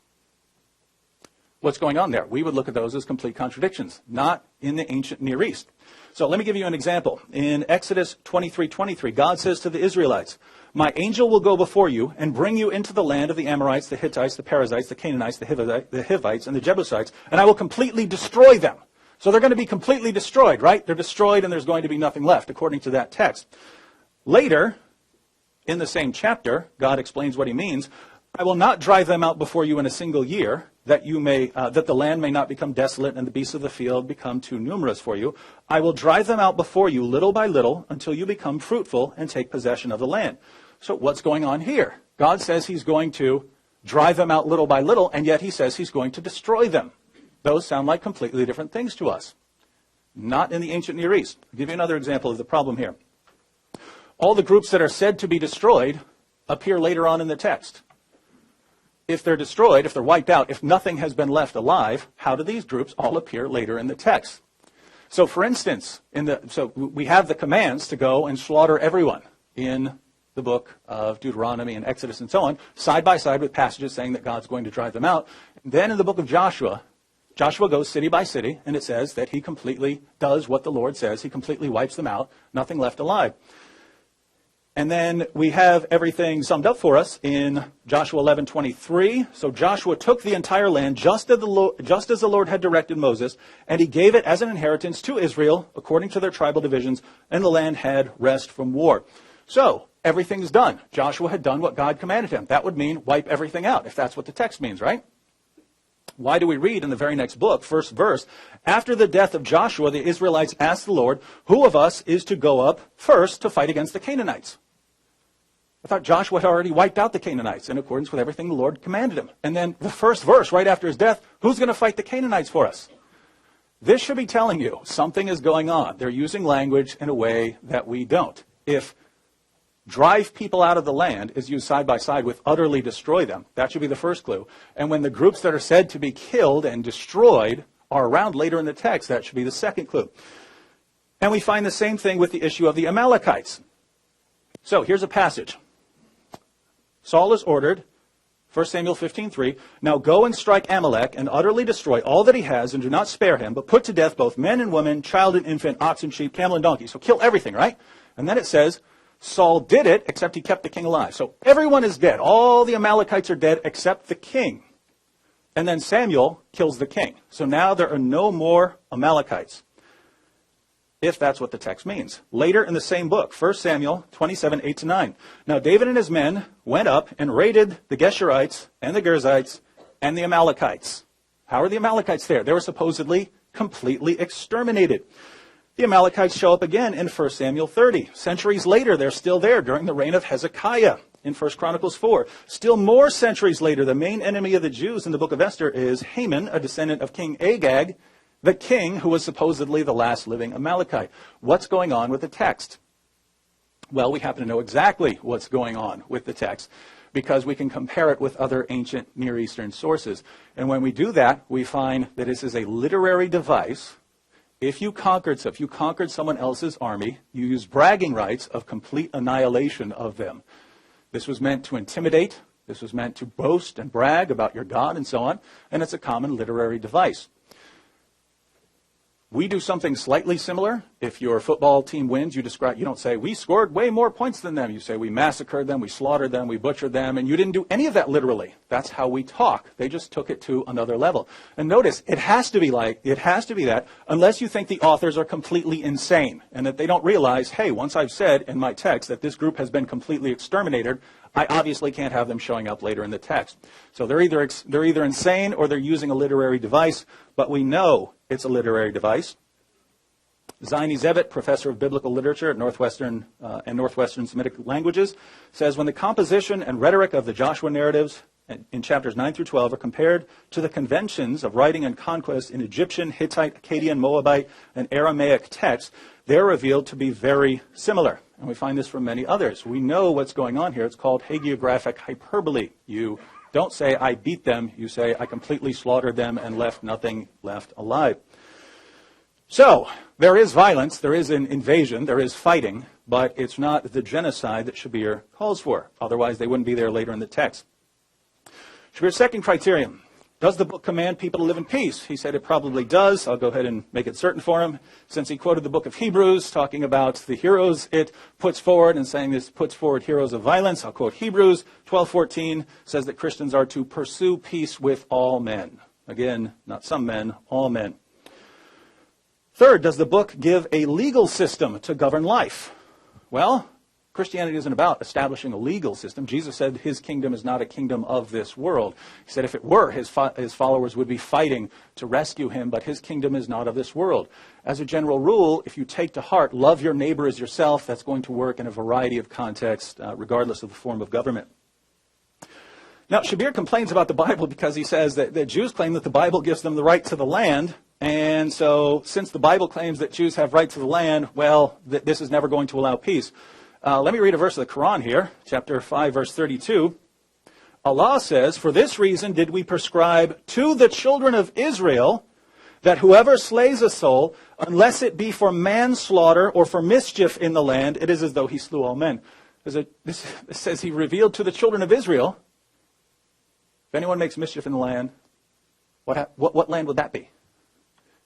What's going on there? We would look at those as complete contradictions, not in the ancient Near East. So let me give you an example. In Exodus 23:23, God says to the Israelites, my angel will go before you and bring you into the land of the Amorites, the Hittites, the Perizzites, the Canaanites, the Hivites, and the Jebusites, and I will completely destroy them. So they're going to be completely destroyed, right? They're destroyed and there's going to be nothing left, according to that text. Later, in the same chapter, God explains what he means. I will not drive them out before you in a single year, that the land may not become desolate and the beasts of the field become too numerous for you. I will drive them out before you little by little until you become fruitful and take possession of the land. So what's going on here? God says he's going to drive them out little by little, and yet he says he's going to destroy them. Those sound like completely different things to us. Not in the ancient Near East. I'll give you another example of the problem here. All the groups that are said to be destroyed appear later on in the text. If they're destroyed, if they're wiped out, if nothing has been left alive, how do these groups all appear later in the text? So for instance, we have the commands to go and slaughter everyone in the book of Deuteronomy and Exodus and so on, side by side with passages saying that God's going to drive them out. Then in the book of Joshua, Joshua goes city by city, and it says that he completely does what the Lord says. He completely wipes them out, nothing left alive. And then we have everything summed up for us in Joshua 11:23. So Joshua took the entire land just as the Lord had directed Moses, and he gave it as an inheritance to Israel according to their tribal divisions, and the land had rest from war. So everything's done. Joshua had done what God commanded him. That would mean wipe everything out, if that's what the text means, right? Why do we read in the very next book, first verse, after the death of Joshua, the Israelites asked the Lord, who of us is to go up first to fight against the Canaanites? I thought Joshua had already wiped out the Canaanites in accordance with everything the Lord commanded him. And then the first verse, right after his death, who's going to fight the Canaanites for us? This should be telling you something is going on. They're using language in a way that we don't. If drive people out of the land is used side by side with utterly destroy them, that should be the first clue. And when the groups that are said to be killed and destroyed are around later in the text, that should be the second clue. And we find the same thing with the issue of the Amalekites. So here's a passage. Saul is ordered, 1 Samuel 15:3, now go and strike Amalek and utterly destroy all that he has and do not spare him, but put to death both men and women, child and infant, ox and sheep, camel and donkey. So kill everything, right? And then it says, Saul did it, except he kept the king alive. So everyone is dead. All the Amalekites are dead except the king. And then Samuel kills the king. So now there are no more Amalekites, if that's what the text means. Later in the same book, 1 Samuel 27:8-9. Now David and his men went up and raided the Geshurites and the Girzites and the Amalekites. How are the Amalekites there? They were supposedly completely exterminated. The Amalekites show up again in 1 Samuel 30. Centuries later, they're still there during the reign of Hezekiah in 1 Chronicles 4. Still more centuries later, the main enemy of the Jews in the book of Esther is Haman, a descendant of King Agag, the king who was supposedly the last living Amalekite. What's going on with the text? Well, we happen to know exactly what's going on with the text because we can compare it with other ancient Near Eastern sources. And when we do that, we find that this is a literary device. If you conquered someone else's army, you use bragging rights of complete annihilation of them. This was meant to intimidate. This was meant to boast and brag about your God and so on. And it's a common literary device. We do something slightly similar. If your football team wins, you don't say, we scored way more points than them. You say, we massacred them, we slaughtered them, we butchered them, and you didn't do any of that literally. That's how we talk. They just took it to another level. And notice, it has to be that, unless you think the authors are completely insane, and that they don't realize, hey, once I've said in my text that this group has been completely exterminated, I obviously can't have them showing up later in the text. So they're either insane or they're using a literary device, but we know it's a literary device Zaini Zevit, professor of biblical literature at Northwestern and Northwestern Semitic languages, says when the composition and rhetoric of the Joshua narratives in chapters 9 through 12 are compared to the conventions of writing and conquest in Egyptian, Hittite, Akkadian, Moabite, and Aramaic texts, they're revealed to be very similar. And we find this from many others. We know what's going on here. It's called hagiographic hyperbole. You don't say, I beat them. You say, I completely slaughtered them and left nothing left alive. So, there is violence, there is an invasion, there is fighting, but it's not the genocide that Shabir calls for. Otherwise, they wouldn't be there later in the text. Shabir's second criterion. Does the book command people to live in peace? He said it probably does. I'll go ahead and make it certain for him. Since he quoted the book of Hebrews, talking about the heroes it puts forward and saying this puts forward heroes of violence, I'll quote Hebrews 12:14, says that Christians are to pursue peace with all men. Again, not some men, all men. Third, does the book give a legal system to govern life? Well, Christianity isn't about establishing a legal system. Jesus said his kingdom is not a kingdom of this world. He said if it were, his followers would be fighting to rescue him, but his kingdom is not of this world. As a general rule, if you take to heart, love your neighbor as yourself, that's going to work in a variety of contexts, regardless of the form of government. Now, Shabir complains about the Bible because he says that Jews claim that the Bible gives them the right to the land. And so, since the Bible claims that Jews have right to the land, well, this is never going to allow peace. Let me read a verse of the Quran here, chapter 5, verse 32. Allah says, for this reason did we prescribe to the children of Israel that whoever slays a soul, unless it be for manslaughter or for mischief in the land, it is as though he slew all men. This says he revealed to the children of Israel, if anyone makes mischief in the land, what land would that be?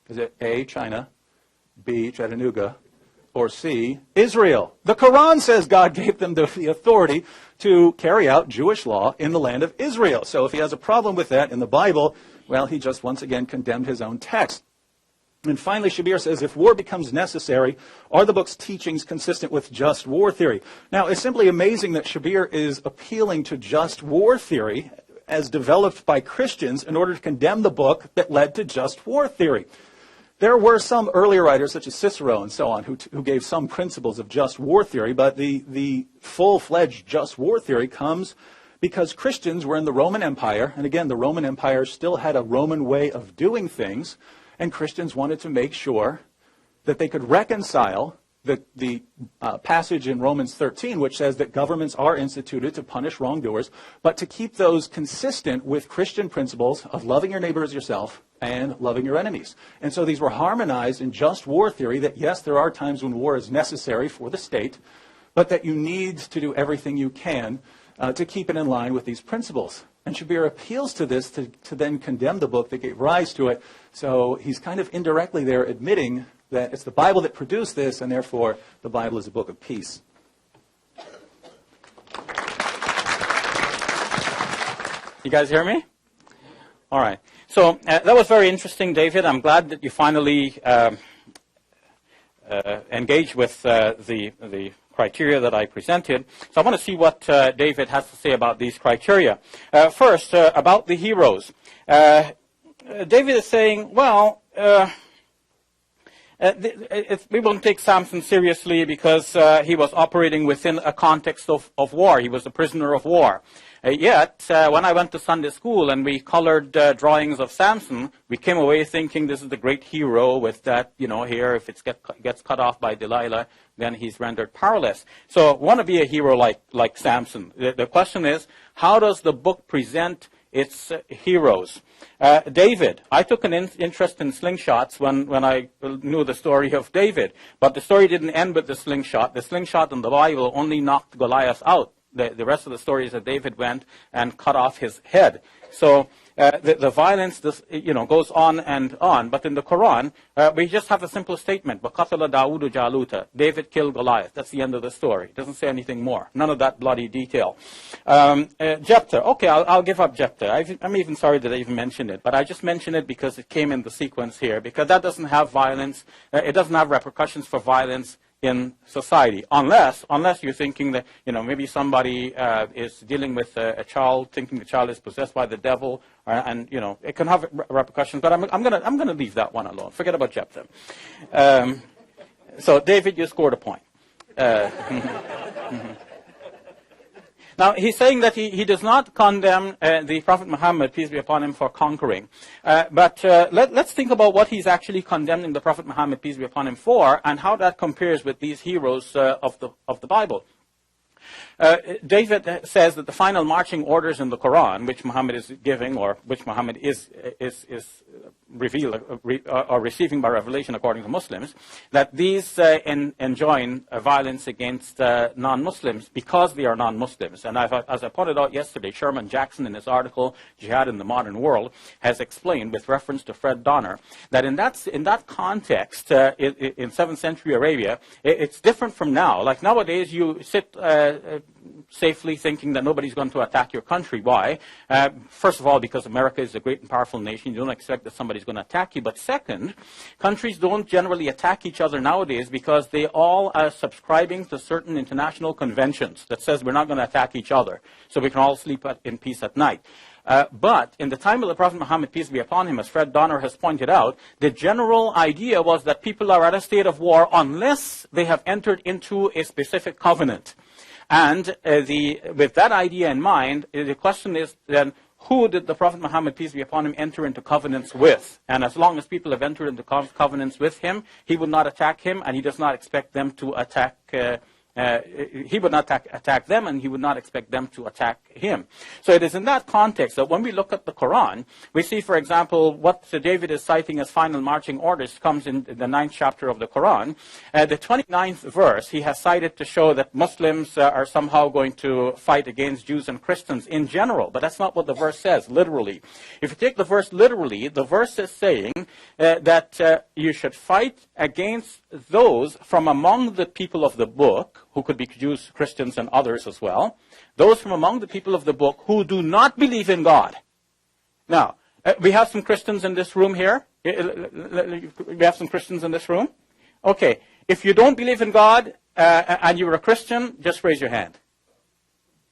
Is it A, China, B, Chattanooga, or C, Israel? The Quran says God gave them the authority to carry out Jewish law in the land of Israel. So if he has a problem with that in the Bible, well, he just once again condemned his own text. And finally, Shabir says, if war becomes necessary, are the book's teachings consistent with just war theory? Now, it's simply amazing that Shabir is appealing to just war theory as developed by Christians in order to condemn the book that led to just war theory. There were some earlier writers, such as Cicero and so on, who gave some principles of just war theory, but the full-fledged just war theory comes because Christians were in the Roman Empire, and again, the Roman Empire still had a Roman way of doing things, and Christians wanted to make sure that they could reconcile the passage in Romans 13, which says that governments are instituted to punish wrongdoers, but to keep those consistent with Christian principles of loving your neighbor as yourself and loving your enemies. And so these were harmonized in just war theory that, yes, there are times when war is necessary for the state, but that you need to do everything you can to keep it in line with these principles. And Shabir appeals to this to then condemn the book that gave rise to it. So he's kind of indirectly there admitting that it's the Bible that produced this, and therefore the Bible is a book of peace. You guys hear me? All right. So that was very interesting, David. I'm glad that you finally engaged with the criteria that I presented. So I want to see what David has to say about these criteria. First, about the heroes. David is saying, well, we won't take Samson seriously because he was operating within a context of war. He was a prisoner of war. Yet, when I went to Sunday school and we colored drawings of Samson, we came away thinking this is the great hero with that, here, if it gets cut off by Delilah, then he's rendered powerless. So, want to be a hero like Samson. The question is, how does the book present its heroes? David, I took an interest in slingshots when I knew the story of David, but the story didn't end with the slingshot. The slingshot in the Bible only knocked Goliath out. The rest of the story is that David went and cut off his head. So the violence goes on and on. But in the Quran, we just have a simple statement. وَقَتَلَ دَاوُدُ جَالُوتَ. David killed Goliath. That's the end of the story. It doesn't say anything more. None of that bloody detail. Jephthah. Okay, I'll give up Jephthah. I'm even sorry that I even mentioned it. But I just mentioned it because it came in the sequence here. Because that doesn't have violence. It doesn't have repercussions for violence in society, unless you're thinking that maybe somebody is dealing with a child, thinking the child is possessed by the devil, and it can have repercussions. But I'm gonna leave that one alone. Forget about Jephthah. So, David, you scored a point. Now, he's saying that he does not condemn the Prophet Muhammad, peace be upon him, for conquering. But let's think about what he's actually condemning the Prophet Muhammad, peace be upon him, for, and how that compares with these heroes of the Bible. David says that the final marching orders in the Quran, which Muhammad is giving, or which Muhammad is revealed or receiving by revelation according to Muslims, that these enjoin violence against non-Muslims because they are non-Muslims. And as I pointed out yesterday, Sherman Jackson in his article, Jihad in the Modern World, has explained with reference to Fred Donner that in that context, in 7th century Arabia, it's different from now. Like nowadays, you sit safely thinking that nobody's going to attack your country. Why? First of all, because America is a great and powerful nation. You don't expect that somebody's going to attack you. But second, countries don't generally attack each other nowadays because they all are subscribing to certain international conventions that says we're not going to attack each other, so we can all sleep in peace at night. But in the time of the Prophet Muhammad, peace be upon him, as Fred Donner has pointed out, the general idea was that people are at a state of war unless they have entered into a specific covenant. And with that idea in mind, the question is then, who did the Prophet Muhammad, peace be upon him, enter into covenants with? And as long as people have entered into covenants with him, he would not attack him, and he does not expect them to attack he would not attack them, and he would not expect them to attack him. So it is in that context that when we look at the Quran, we see, for example, what David is citing as final marching orders comes in the 9th chapter of the Quran. The 29th verse, he has cited to show that Muslims are somehow going to fight against Jews and Christians in general, but that's not what the verse says, literally. If you take the verse literally, the verse is saying that you should fight against those from among the people of the book, who could be Jews, Christians, and others as well, those from among the people of the book who do not believe in God. Now, we have some Christians in this room here. We have some Christians in this room. Okay, if you don't believe in God and you're a Christian, just raise your hand.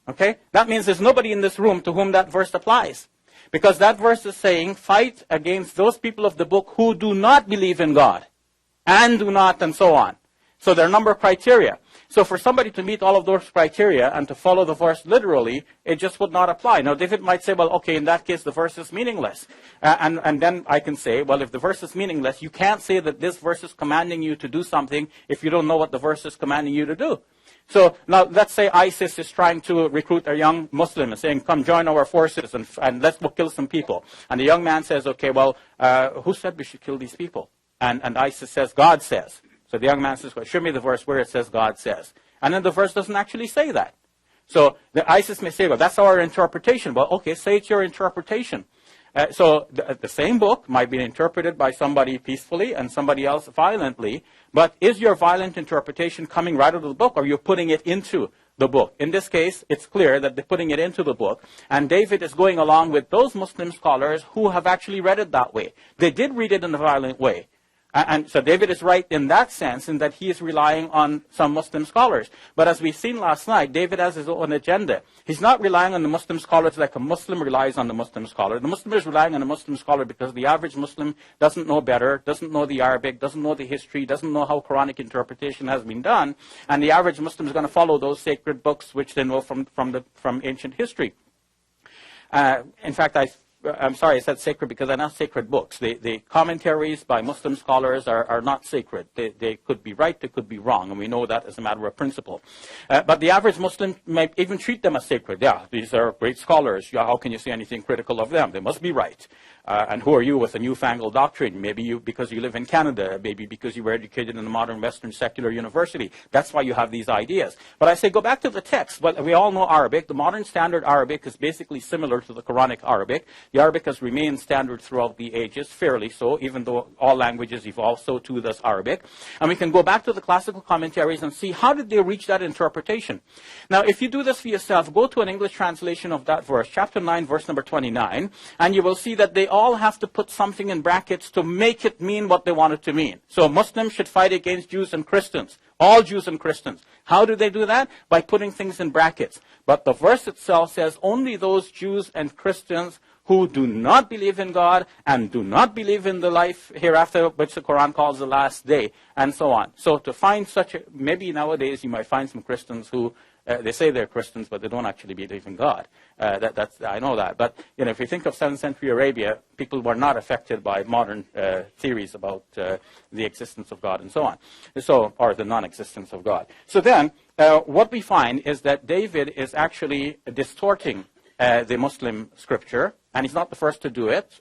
Okay, that means there's nobody in this room to whom that verse applies. Because that verse is saying, fight against those people of the book who do not believe in God, and do not, and so on. So there are a number of criteria. So for somebody to meet all of those criteria and to follow the verse literally, it just would not apply. Now, David might say, well, okay, in that case, the verse is meaningless. And then I can say, well, if the verse is meaningless, you can't say that this verse is commanding you to do something if you don't know what the verse is commanding you to do. So now let's say ISIS is trying to recruit a young Muslim and saying, come join our forces and let's go kill some people. And the young man says, okay, well, who said we should kill these people? And ISIS says, God says. So the young man says, well, show me the verse where it says God says. And then the verse doesn't actually say that. So the ISIS may say, well, that's our interpretation. Well, okay, say it's your interpretation. So the same book might be interpreted by somebody peacefully and somebody else violently. But is your violent interpretation coming right out of the book, or you're putting it into the book? In this case, it's clear that they're putting it into the book. And David is going along with those Muslim scholars who have actually read it that way. They did read it in a violent way. And so David is right in that sense, in that he is relying on some Muslim scholars. But as we've seen last night, David has his own agenda. He's not relying on the Muslim scholars like a Muslim relies on the Muslim scholar. The Muslim is relying on the Muslim scholar because the average Muslim doesn't know better, doesn't know the Arabic, doesn't know the history, doesn't know how Quranic interpretation has been done. And the average Muslim is going to follow those sacred books which they know from ancient history. In fact, I'm sorry, I said sacred because they're not sacred books. The commentaries by Muslim scholars are not sacred. They could be right, they could be wrong, and we know that as a matter of principle. But the average Muslim might even treat them as sacred. Yeah, these are great scholars. Yeah, how can you say anything critical of them? They must be right. And who are you with a newfangled doctrine? Maybe you because you live in Canada, maybe because you were educated in a modern Western secular university. That's why you have these ideas. But I say go back to the text. Well, we all know Arabic. The modern standard Arabic is basically similar to the Quranic Arabic. The Arabic has remained standard throughout the ages, fairly so, even though all languages evolve, so too does Arabic. And we can go back to the classical commentaries and see how did they reach that interpretation. Now, if you do this for yourself, go to an English translation of that verse, chapter 9, verse number 29, and you will see that they all have to put something in brackets to make it mean what they want it to mean. So Muslims should fight against Jews and Christians, all Jews and Christians. How do they do that? By putting things in brackets. But the verse itself says only those Jews and Christians who do not believe in God and do not believe in the life hereafter, which the Quran calls the last day, and so on. So to find maybe nowadays you might find some Christians who, they say they're Christians, but they don't actually believe in God. I know that. But if you think of 7th century Arabia, people were not affected by modern theories about the existence of God and so on, or the non-existence of God. So then, what we find is that David is actually distorting the Muslim scripture, and he's not the first to do it.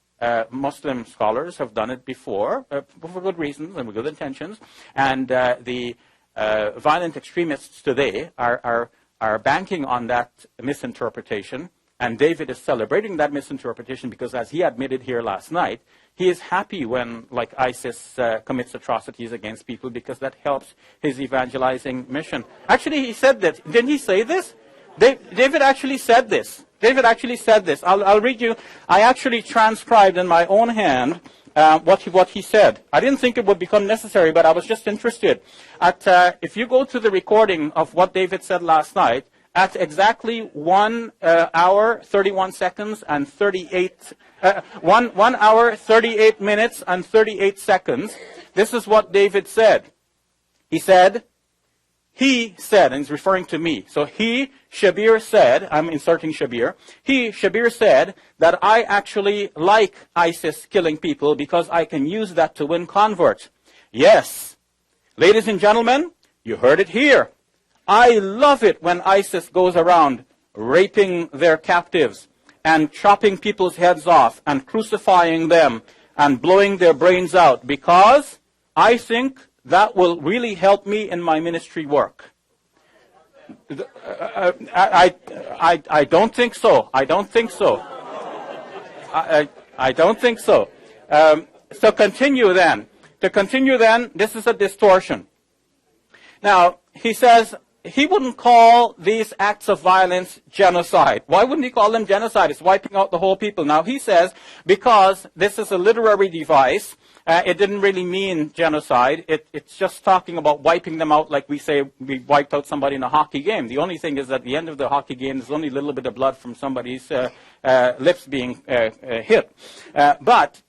Muslim scholars have done it before, for good reasons and with good intentions, and the violent extremists today are banking on that misinterpretation, and David is celebrating that misinterpretation because, as he admitted here last night, he is happy when, like ISIS, commits atrocities against people because that helps his evangelizing mission. Actually, he said that. Didn't he say this? David actually said this. David actually said this. I'll read you. I actually transcribed in my own hand what he said. I didn't think it would become necessary, but I was just interested. If you go to the recording of what David said last night, at exactly 1 hour, 31 seconds, and 1 hour, 38 minutes, and 38 seconds, this is what David said. He said, and he's referring to me. So Shabir said, I'm inserting Shabir. Shabir said that I actually like ISIS killing people because I can use that to win converts. Yes, ladies and gentlemen, you heard it here. I love it when ISIS goes around raping their captives and chopping people's heads off and crucifying them and blowing their brains out because I think that will really help me in my ministry work. I don't think so. I don't think so. I don't think so. So continue then. To continue then, this is a distortion. Now, he says he wouldn't call these acts of violence genocide. Why wouldn't he call them genocide? It's wiping out the whole people. Now, he says because this is a literary device, it didn't really mean genocide. It's just talking about wiping them out like we say we wiped out somebody in a hockey game. The only thing is at the end of the hockey game, there's only a little bit of blood from somebody's lips being hit. But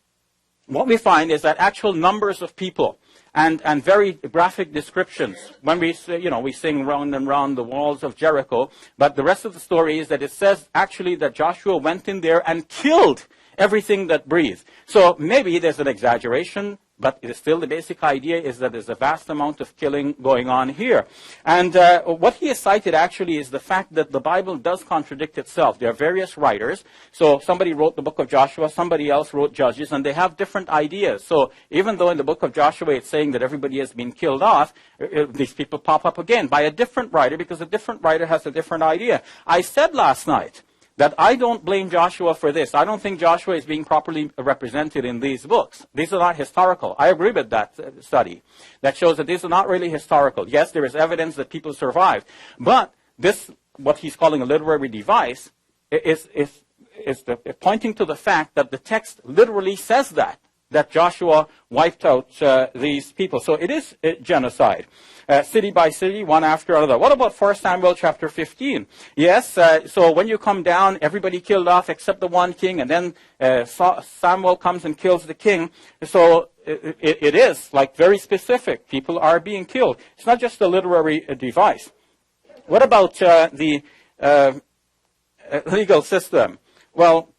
what we find is that actual numbers of people and very graphic descriptions. When we say, we sing round and round the walls of Jericho, but the rest of the story is that it says actually that Joshua went in there and killed everything that breathed. So maybe there's an exaggeration, but it is still the basic idea is that there's a vast amount of killing going on here. And what he has cited actually is the fact that the Bible does contradict itself. There are various writers. So somebody wrote the book of Joshua, somebody else wrote Judges, and they have different ideas. So even though in the book of Joshua it's saying that everybody has been killed off, these people pop up again by a different writer because a different writer has a different idea. I said last night that I don't blame Joshua for this. I don't think Joshua is being properly represented in these books. These are not historical. I agree with that study. That shows that these are not really historical. Yes, there is evidence that people survived. But this, what he's calling a literary device, is pointing to the fact that the text literally says that Joshua wiped out these people. So it is genocide. City by city, one after another. What about 1 Samuel chapter 15? Yes, so when you come down, everybody killed off except the one king, and then Samuel comes and kills the king. So it is like very specific. People are being killed. It's not just a literary device. What about the legal system? Well,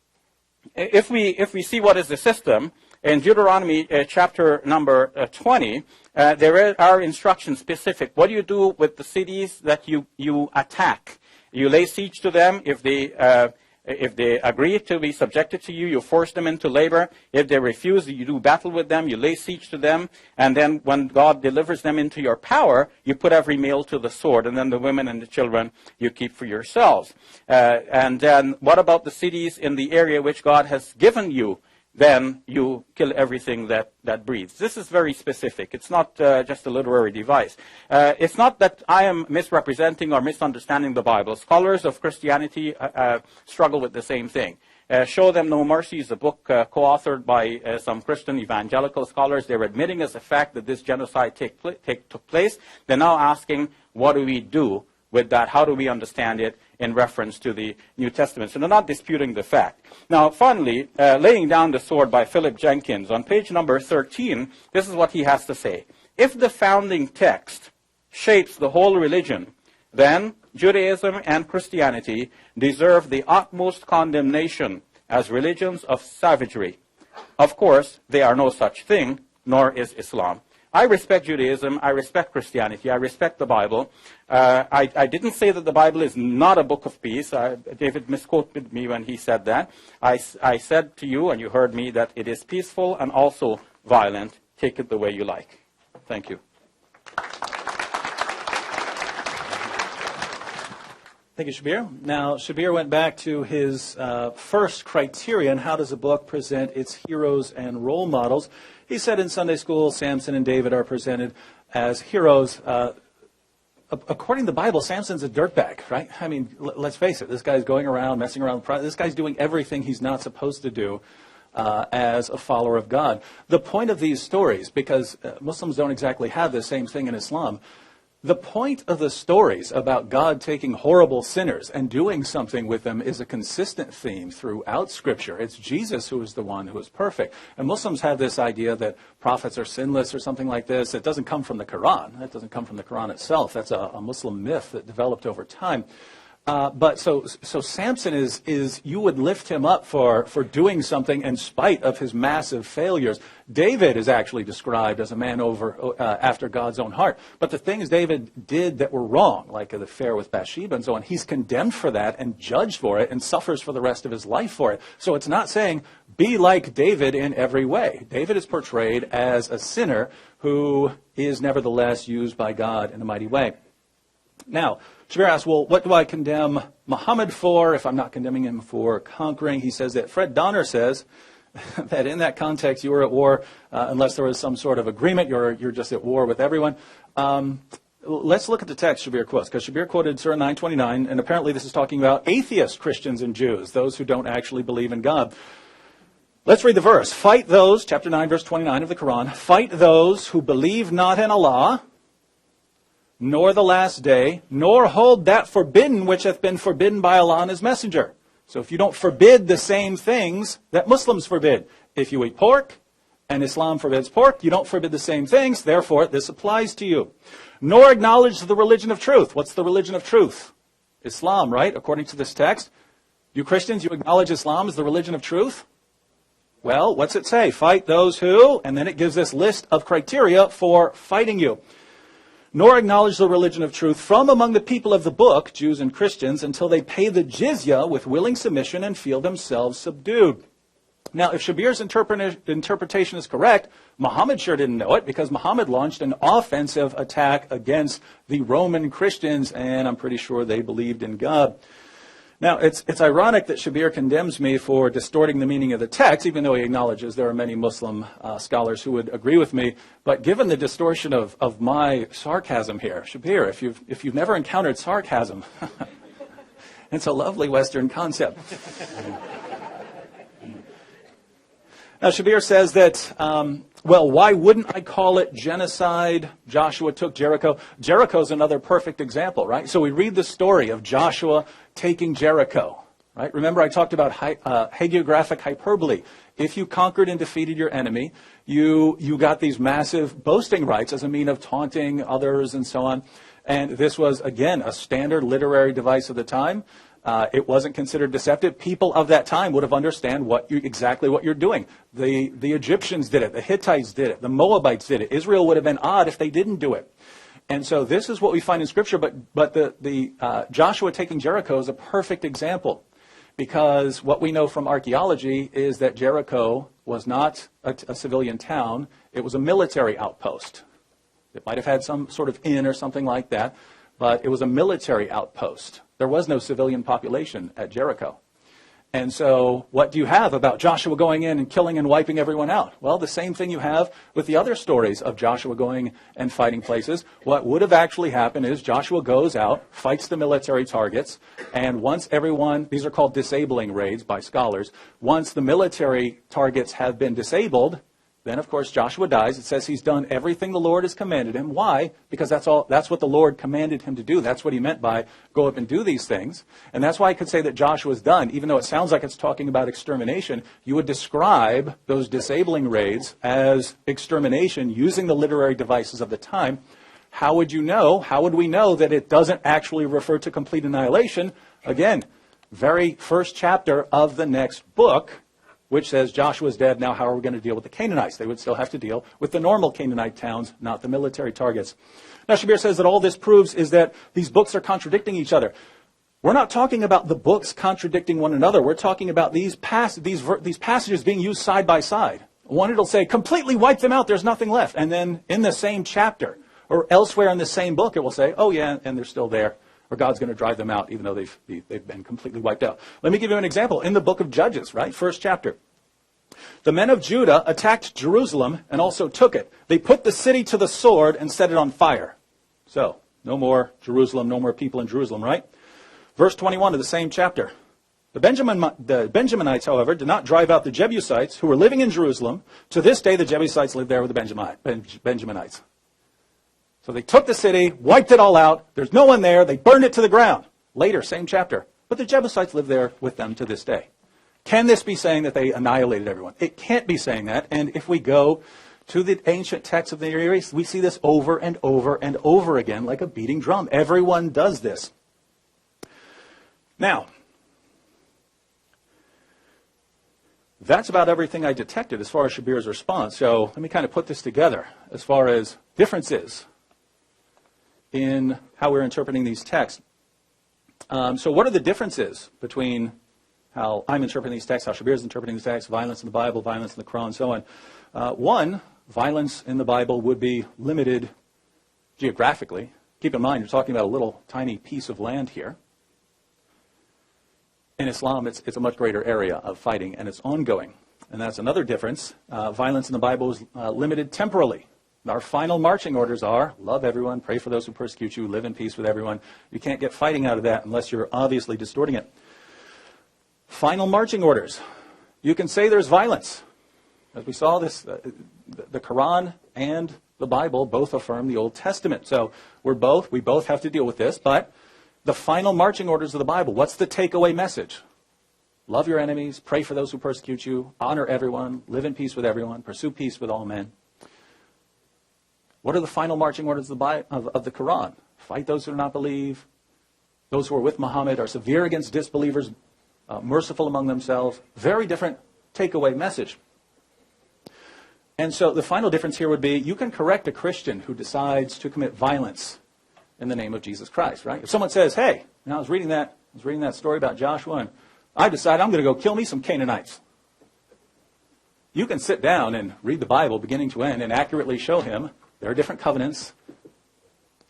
if we see what is the system, in Deuteronomy chapter number 20, there are instructions specific. What do you do with the cities that you attack? You lay siege to them. If they agree to be subjected to you, you force them into labor. If they refuse, you do battle with them. You lay siege to them. And then when God delivers them into your power, you put every male to the sword. And then the women and the children you keep for yourselves. And then what about the cities in the area which God has given you? Then you kill everything that breathes. This is very specific. It's not just a literary device. It's not that I am misrepresenting or misunderstanding the Bible. Scholars of Christianity struggle with the same thing. Show Them No Mercy is a book co-authored by some Christian evangelical scholars. They're admitting as a fact that this genocide took place. They're now asking, what do we do with that? How do we understand it in reference to the New Testament. So they're not disputing the fact. Now, finally, Laying Down the Sword by Philip Jenkins. On page number 13, this is what he has to say. If the founding text shapes the whole religion, then Judaism and Christianity deserve the utmost condemnation as religions of savagery. Of course, they are no such thing, nor is Islam. I respect Judaism, I respect Christianity, I respect the Bible. I didn't say that the Bible is not a book of peace. David misquoted me when he said that. I said to you, and you heard me, that it is peaceful and also violent. Take it the way you like. Thank you. Thank you, Shabir. Now, Shabir went back to his first criterion, how does a book present its heroes and role models? He said in Sunday school, Samson and David are presented as heroes. According to the Bible, Samson's a dirtbag, right? I mean, let's face it, this guy's going around, messing around. This guy's doing everything he's not supposed to do as a follower of God. The point of these stories, because Muslims don't exactly have the same thing in Islam, the point of the stories about God taking horrible sinners and doing something with them is a consistent theme throughout Scripture. It's Jesus who is the one who is perfect. And Muslims have this idea that prophets are sinless or something like this. It doesn't come from the Quran. That doesn't come from the Quran itself. That's a Muslim myth that developed over time. But so Samson is you would lift him up for doing something in spite of his massive failures. David is actually described as a man after God's own heart. But the things David did that were wrong, like the affair with Bathsheba and so on, he's condemned for that and judged for it and suffers for the rest of his life for it. So it's not saying be like David in every way. David is portrayed as a sinner who is nevertheless used by God in a mighty way. Now, Shabir asks, well, what do I condemn Muhammad for if I'm not condemning him for conquering? He says that Fred Donner says that in that context you were at war unless there was some sort of agreement. You're just at war with everyone. Let's look at the text Shabir quotes, because Shabir quoted Surah 929, and apparently this is talking about atheist Christians and Jews, those who don't actually believe in God. Let's read the verse. Fight those, chapter 9, verse 29 of the Quran, fight those who believe not in Allah, nor the last day, nor hold that forbidden which hath been forbidden by Allah and His Messenger. So if you don't forbid the same things that Muslims forbid, if you eat pork and Islam forbids pork, you don't forbid the same things, therefore this applies to you. Nor acknowledge the religion of truth. What's the religion of truth? Islam, right? According to this text. You Christians, you acknowledge Islam as the religion of truth? Well, what's it say? Fight those who, and then it gives this list of criteria for fighting you. Nor acknowledge the religion of truth from among the people of the book, Jews and Christians, until they pay the jizya with willing submission and feel themselves subdued. Now, if Shabir's interpretation is correct, Muhammad sure didn't know it, because Muhammad launched an offensive attack against the Roman Christians, and I'm pretty sure they believed in God. Now, it's ironic that Shabir condemns me for distorting the meaning of the text, even though he acknowledges there are many Muslim scholars who would agree with me. But given the distortion of my sarcasm here, Shabir, if you've never encountered sarcasm, it's a lovely Western concept. Now, Shabir says that, well, why wouldn't I call it genocide? Joshua took Jericho. Jericho's another perfect example, right? So we read the story of Joshua taking Jericho, right? Remember I talked about hagiographic hyperbole. If you conquered and defeated your enemy, you got these massive boasting rights as a mean of taunting others and so on. And this was, again, a standard literary device of the time. It wasn't considered deceptive. People of that time would have understand exactly what you're doing. The Egyptians did it. The Hittites did it. The Moabites did it. Israel would have been odd if they didn't do it. And so this is what we find in Scripture. But the Joshua taking Jericho is a perfect example, because what we know from archaeology is that Jericho was not a civilian town. It was a military outpost. It might have had some sort of inn or something like that, but it was a military outpost. There was no civilian population at Jericho. And so what do you have about Joshua going in and killing and wiping everyone out? Well, the same thing you have with the other stories of Joshua going and fighting places. What would have actually happened is Joshua goes out, fights the military targets, and once everyone, these are called disabling raids by scholars, once the military targets have been disabled, Then, of course, Joshua dies. It says he's done everything the Lord has commanded him. Why? Because that's what the Lord commanded him to do. That's what he meant by go up and do these things. And that's why I could say that Joshua's done. Even though it sounds like it's talking about extermination, you would describe those disabling raids as extermination using the literary devices of the time. How would you know? How would we know that it doesn't actually refer to complete annihilation? Again, very first chapter of the next book, which says Joshua's dead, now how are we going to deal with the Canaanites? They would still have to deal with the normal Canaanite towns, not the military targets. Now, Shabir says that all this proves is that these books are contradicting each other. We're not talking about the books contradicting one another. We're talking about these passages being used side by side. One, it'll say, completely wipe them out, there's nothing left. And then in the same chapter, or elsewhere in the same book, it will say, oh yeah, and they're still there. Or God's going to drive them out, even though they've been completely wiped out. Let me give you an example. In the book of Judges, right? First chapter. The men of Judah attacked Jerusalem and also took it. They put the city to the sword and set it on fire. So, no more Jerusalem, no more people in Jerusalem, right? Verse 21 of the same chapter. The Benjaminites, however, did not drive out the Jebusites who were living in Jerusalem. To this day, the Jebusites live there with the Benjaminites. So they took the city, wiped it all out. There's no one there. They burned it to the ground. Later, same chapter. But the Jebusites live there with them to this day. Can this be saying that they annihilated everyone? It can't be saying that. And if we go to the ancient texts of the Near East, we see this over and over and over again like a beating drum. Everyone does this. Now, that's about everything I detected as far as Shabir's response. So let me kind of put this together as far as differences in how we're interpreting these texts. So what are the differences between how I'm interpreting these texts, how Shabir's interpreting these texts, violence in the Bible, violence in the Quran, and so on? One, violence in the Bible would be limited geographically. Keep in mind, you're talking about a little tiny piece of land here. In Islam, it's a much greater area of fighting, and it's ongoing. And that's another difference. Violence in the Bible is limited temporally. Our final marching orders are, love everyone, pray for those who persecute you, live in peace with everyone. You can't get fighting out of that unless you're obviously distorting it. Final marching orders. You can say there's violence. As we saw this, the Quran and the Bible both affirm the Old Testament. So we both have to deal with this, but the final marching orders of the Bible, what's the takeaway message? Love your enemies, pray for those who persecute you, honor everyone, live in peace with everyone, pursue peace with all men. What are the final marching orders of the Quran? Fight those who do not believe. Those who are with Muhammad are severe against disbelievers, merciful among themselves. Very different takeaway message. And so the final difference here would be you can correct a Christian who decides to commit violence in the name of Jesus Christ, right? If someone says, hey, I was reading that story about Joshua, and I decided I'm going to go kill me some Canaanites. You can sit down and read the Bible beginning to end and accurately show him there are different covenants,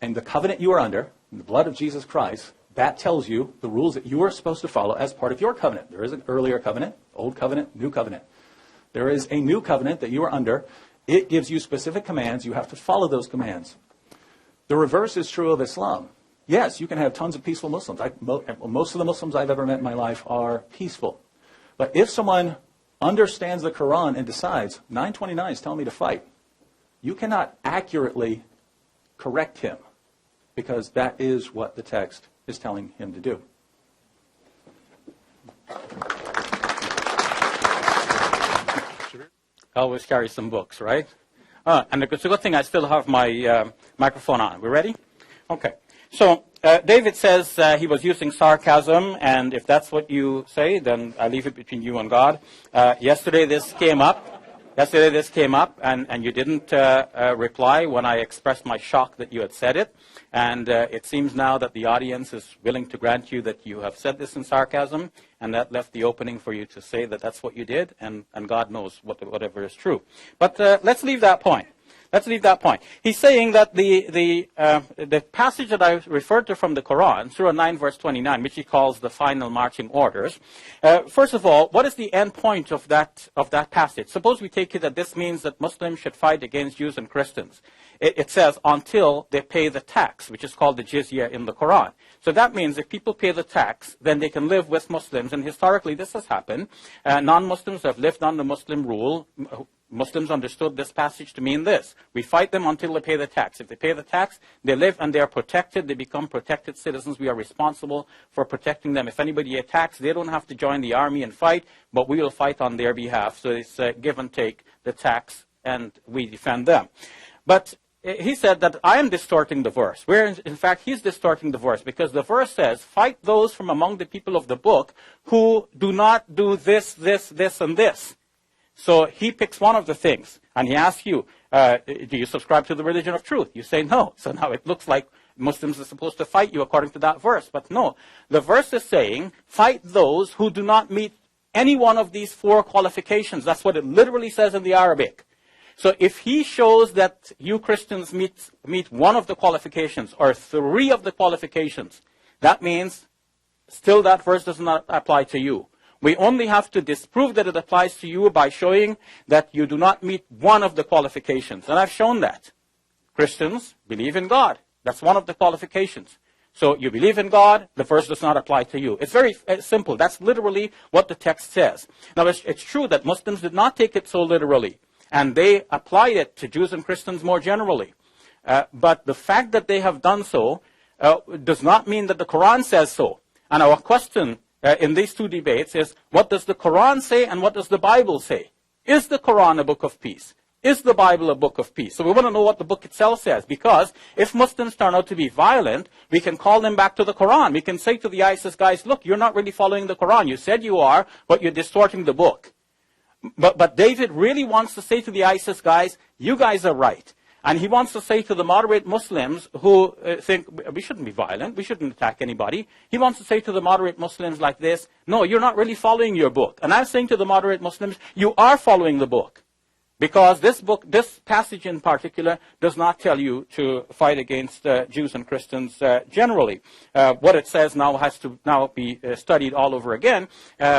and the covenant you are under, the blood of Jesus Christ, that tells you the rules that you are supposed to follow as part of your covenant. There is an earlier covenant, old covenant, new covenant. There is a new covenant that you are under. It gives you specific commands. You have to follow those commands. The reverse is true of Islam. Yes, you can have tons of peaceful Muslims. Most of the Muslims I've ever met in my life are peaceful. But if someone understands the Quran and decides, 929 is telling me to fight, you cannot accurately correct him because that is what the text is telling him to do. I always carry some books, right? And it's a good thing I still have my microphone on. We ready? Okay. So David says he was using sarcasm, and if that's what you say, then I leave it between you and God. Yesterday this came up, and you didn't reply when I expressed my shock that you had said it. And it seems now that the audience is willing to grant you that you have said this in sarcasm, and that left the opening for you to say that that's what you did, and God knows whatever is true. But let's leave that point. He's saying that the passage that I referred to from the Quran, Surah 9, verse 29, which he calls the final marching orders. First of all, what is the end point of that passage? Suppose we take it that this means that Muslims should fight against Jews and Christians. It says until they pay the tax, which is called the jizya in the Quran. So that means if people pay the tax, then they can live with Muslims. And historically, this has happened. Non-Muslims have lived under Muslim rule. Muslims understood this passage to mean this. We fight them until they pay the tax. If they pay the tax, they live and they are protected. They become protected citizens. We are responsible for protecting them. If anybody attacks, they don't have to join the army and fight, but we will fight on their behalf. So it's give and take the tax, and we defend them. But he said that I am distorting the verse, where in fact he's distorting the verse, because the verse says, fight those from among the people of the book who do not do this, this, this, and this. So he picks one of the things, and he asks you, do you subscribe to the religion of truth? You say no. So now it looks like Muslims are supposed to fight you according to that verse. But no, the verse is saying, fight those who do not meet any one of these four qualifications. That's what it literally says in the Arabic. So if he shows that you Christians meet one of the qualifications or three of the qualifications, that means still that verse does not apply to you. We only have to disprove that it applies to you by showing that you do not meet one of the qualifications. And I've shown that. Christians believe in God. That's one of the qualifications. So you believe in God, the verse does not apply to you. It's very simple. That's literally what the text says. Now, it's true that Muslims did not take it so literally, and they applied it to Jews and Christians more generally. But the fact that they have done so does not mean that the Quran says so. And our question in these two debates is, what does the Quran say and what does the Bible say? Is the Quran a book of peace? Is the Bible a book of peace? So we want to know what the book itself says, because if Muslims turn out to be violent, we can call them back to the Quran. We can say to the ISIS guys, look, you're not really following the Quran. You said you are, but you're distorting the book. But David really wants to say to the ISIS guys, you guys are right. And he wants to say to the moderate Muslims who think we shouldn't be violent, we shouldn't attack anybody. He wants to say to the moderate Muslims like this, no, you're not really following your book. And I'm saying to the moderate Muslims, you are following the book. Because this passage in particular does not tell you to fight against Jews and Christians generally. What it says now has to now be studied all over again,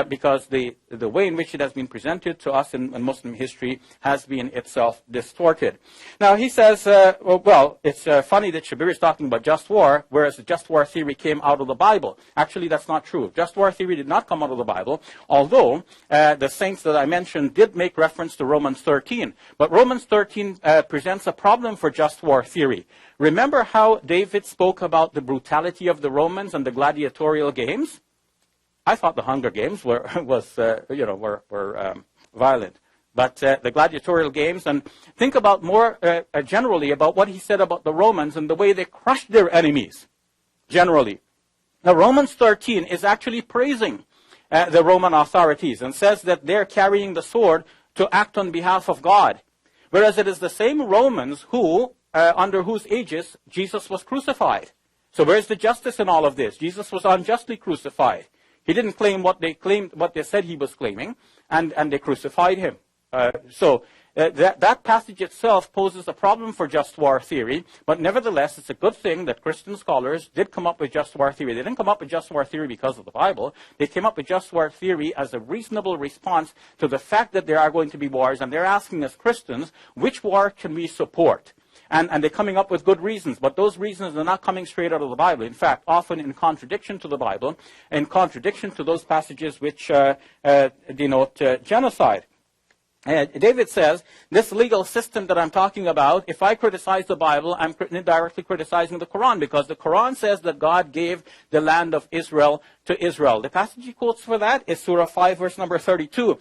because the way in which it has been presented to us in Muslim history has been itself distorted. Now he says, well, it's funny that Shabir is talking about just war, whereas the just war theory came out of the Bible. Actually, that's not true. Just war theory did not come out of the Bible, although the saints that I mentioned did make reference to Romans 13. But Romans 13 presents a problem for just war theory. Remember how David spoke about the brutality of the Romans and the gladiatorial games? I thought the Hunger Games were violent. But the gladiatorial games, and think about more generally about what he said about the Romans and the way they crushed their enemies, generally. Now, Romans 13 is actually praising the Roman authorities and says that they're carrying the sword to act on behalf of God. Whereas it is the same Romans who, under whose aegis Jesus was crucified. So where's the justice in all of this? Jesus was unjustly crucified. He didn't claim what they said he was claiming, and they crucified him. That passage itself poses a problem for just war theory, but nevertheless, it's a good thing that Christian scholars did come up with just war theory. They didn't come up with just war theory because of the Bible. They came up with just war theory as a reasonable response to the fact that there are going to be wars, and they're asking us Christians, which war can we support? And they're coming up with good reasons, but those reasons are not coming straight out of the Bible. In fact, often in contradiction to the Bible, in contradiction to those passages which denote genocide. David says, this legal system that I'm talking about, if I criticize the Bible, I'm indirectly criticizing the Quran, because the Quran says that God gave the land of Israel to Israel. The passage he quotes for that is Surah 5, verse number 32.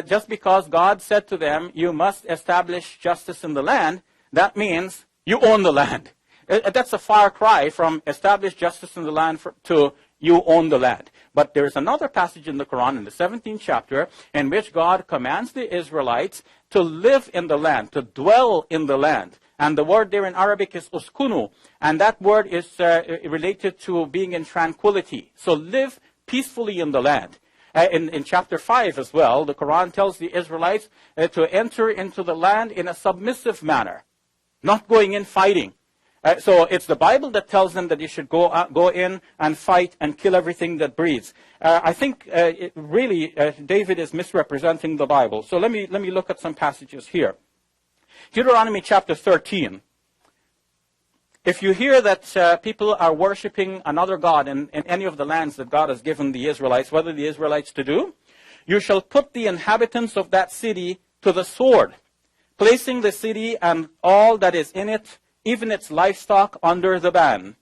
Just because God said to them, you must establish justice in the land, that means you own the land. That's a far cry from establish justice in the land to you own the land. But there's another passage in the Quran, in the 17th chapter, in which God commands the Israelites to live in the land, to dwell in the land. And the word there in Arabic is uskunu. And that word is related to being in tranquility. So live peacefully in the land. In chapter 5 as well, the Quran tells the Israelites to enter into the land in a submissive manner, not going in fighting. So it's the Bible that tells them that you should go in and fight and kill everything that breathes. I think David is misrepresenting the Bible. So let me look at some passages here. Deuteronomy chapter 13. If you hear that people are worshiping another god in any of the lands that God has given the Israelites, what are the Israelites to do? You shall put the inhabitants of that city to the sword. placing the city and all that is in it, even its livestock, under the ban.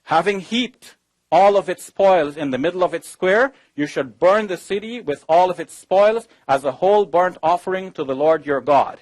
Having heaped all of its spoils in the middle of its square, you should burn the city with all of its spoils as a whole burnt offering to the Lord your God.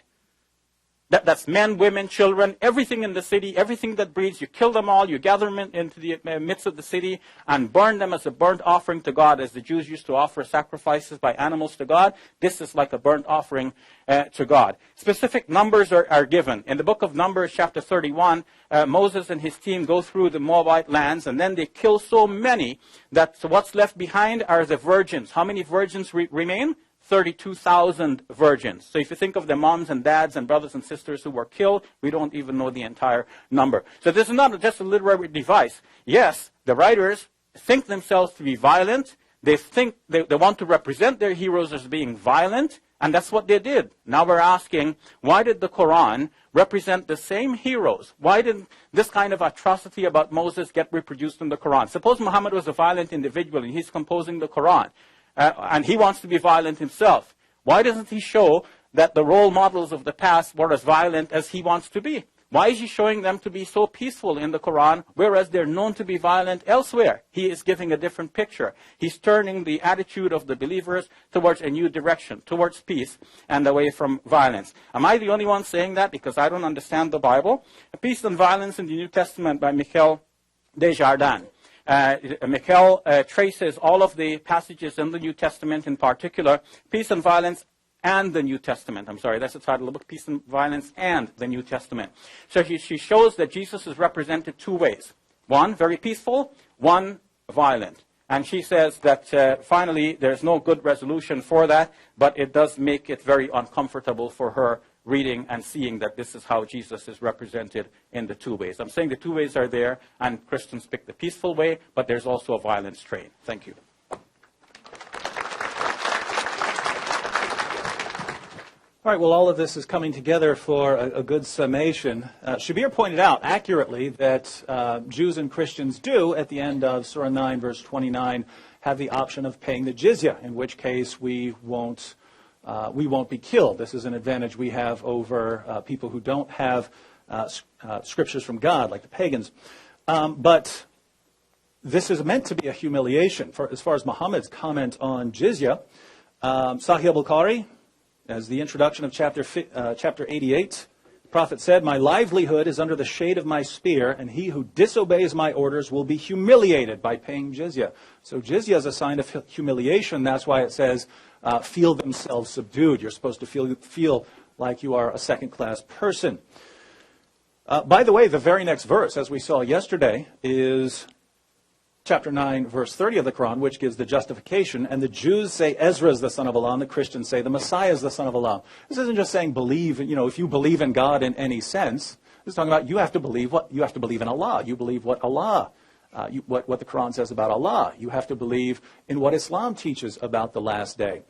That's men, women, children, everything in the city, everything that breathes. You kill them all, you gather them into the midst of the city and burn them as a burnt offering to God, as the Jews used to offer sacrifices by animals to God. This is like a burnt offering to God. Specific numbers are given. In the book of Numbers, chapter 31, Moses and his team go through the Moabite lands, and then they kill so many that what's left behind are the virgins. How many virgins remain? 32,000 virgins. So if you think of the moms and dads and brothers and sisters who were killed, we don't even know the entire number. So this is not just a literary device. Yes, the writers think themselves to be violent. They think they want to represent their heroes as being violent, and that's what they did. Now we're asking, why did the Quran represent the same heroes? Why did this kind of atrocity about Moses get reproduced in the Quran? Suppose Muhammad was a violent individual and he's composing the Quran. And he wants to be violent himself. Why doesn't he show that the role models of the past were as violent as he wants to be? Why is he showing them to be so peaceful in the Quran, whereas they're known to be violent elsewhere? He is giving a different picture. He's turning the attitude of the believers towards a new direction, towards peace and away from violence. Am I the only one saying that because I don't understand the Bible? Peace and Violence in the New Testament by Michel Desjardins. Michel traces all of the passages in the New Testament, in particular, Peace and Violence and the New Testament. I'm sorry, that's the title of the book, Peace and Violence and the New Testament. So she shows that Jesus is represented two ways. One, very peaceful, one, violent. And she says that finally there's no good resolution for that, but it does make it very uncomfortable for her reading and seeing that this is how Jesus is represented in the two ways. I'm saying the two ways are there, and Christians pick the peaceful way, but there's also a violent strain. Thank you. All right, well, all of this is coming together for a good summation. Shabir pointed out accurately that Jews and Christians do, at the end of Surah 9, verse 29, have the option of paying the jizya, in which case we won't be killed. This is an advantage we have over people who don't have scriptures from God, like the pagans. But this is meant to be a humiliation. As far as Muhammad's comment on jizya, Sahih al-Bukhari, as the introduction of chapter 88, the Prophet said, "My livelihood is under the shade of my spear, and he who disobeys my orders will be humiliated by paying jizya." So jizya is a sign of humiliation. That's why it says, feel themselves subdued. You're supposed to feel like you are a second-class person. By the way, the very next verse, as we saw yesterday, is chapter 9, verse 30 of the Quran, which gives the justification. And the Jews say Ezra is the son of Allah, and the Christians say the Messiah is the son of Allah. This isn't just saying believe, if you believe in God in any sense. This is talking about you have to believe in Allah. You believe what Allah, what the Quran says about Allah. You have to believe in what Islam teaches about the last day.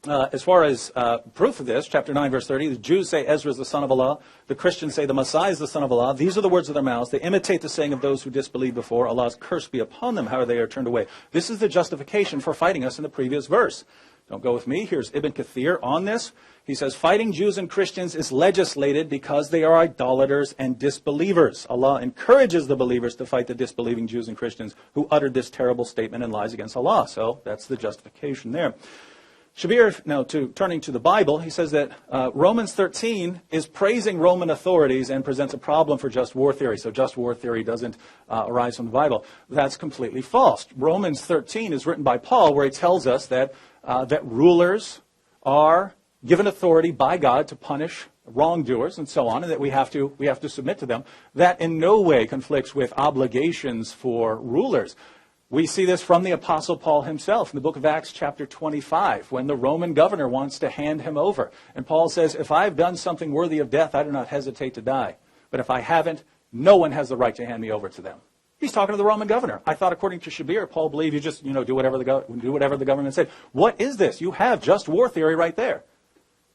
As far as proof of this, chapter 9, verse 30, the Jews say Ezra is the son of Allah. The Christians say the Messiah is the son of Allah. These are the words of their mouths. They imitate the saying of those who disbelieved before. Allah's curse be upon them, how they are turned away. This is the justification for fighting us in the previous verse. Don't go with me. Here's Ibn Kathir on this. He says, fighting Jews and Christians is legislated because they are idolaters and disbelievers. Allah encourages the believers to fight the disbelieving Jews and Christians who uttered this terrible statement and lies against Allah. So that's the justification there. Shabir, now turning to the Bible, he says that Romans 13 is praising Roman authorities and presents a problem for just war theory. So just war theory doesn't arise from the Bible. That's completely false. Romans 13 is written by Paul, where he tells us that rulers are given authority by God to punish wrongdoers and so on, and that we have to submit to them. That in no way conflicts with obligations for rulers. We see this from the Apostle Paul himself in the book of Acts chapter 25, when the Roman governor wants to hand him over. And Paul says, if I've done something worthy of death, I do not hesitate to die. But if I haven't, no one has the right to hand me over to them. He's talking to the Roman governor. I thought, according to Shabir, Paul believed you just, do whatever the government said. What is this? You have just war theory right there.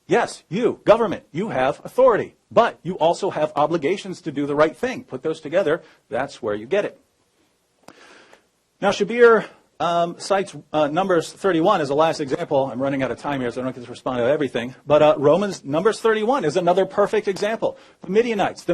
Yes, you, government, you have authority. But you also have obligations to do the right thing. Put those together, that's where you get it. Now, Shabir cites Numbers 31 as the last example. I'm running out of time here, so I don't get to respond to everything. But Numbers 31 is another perfect example. The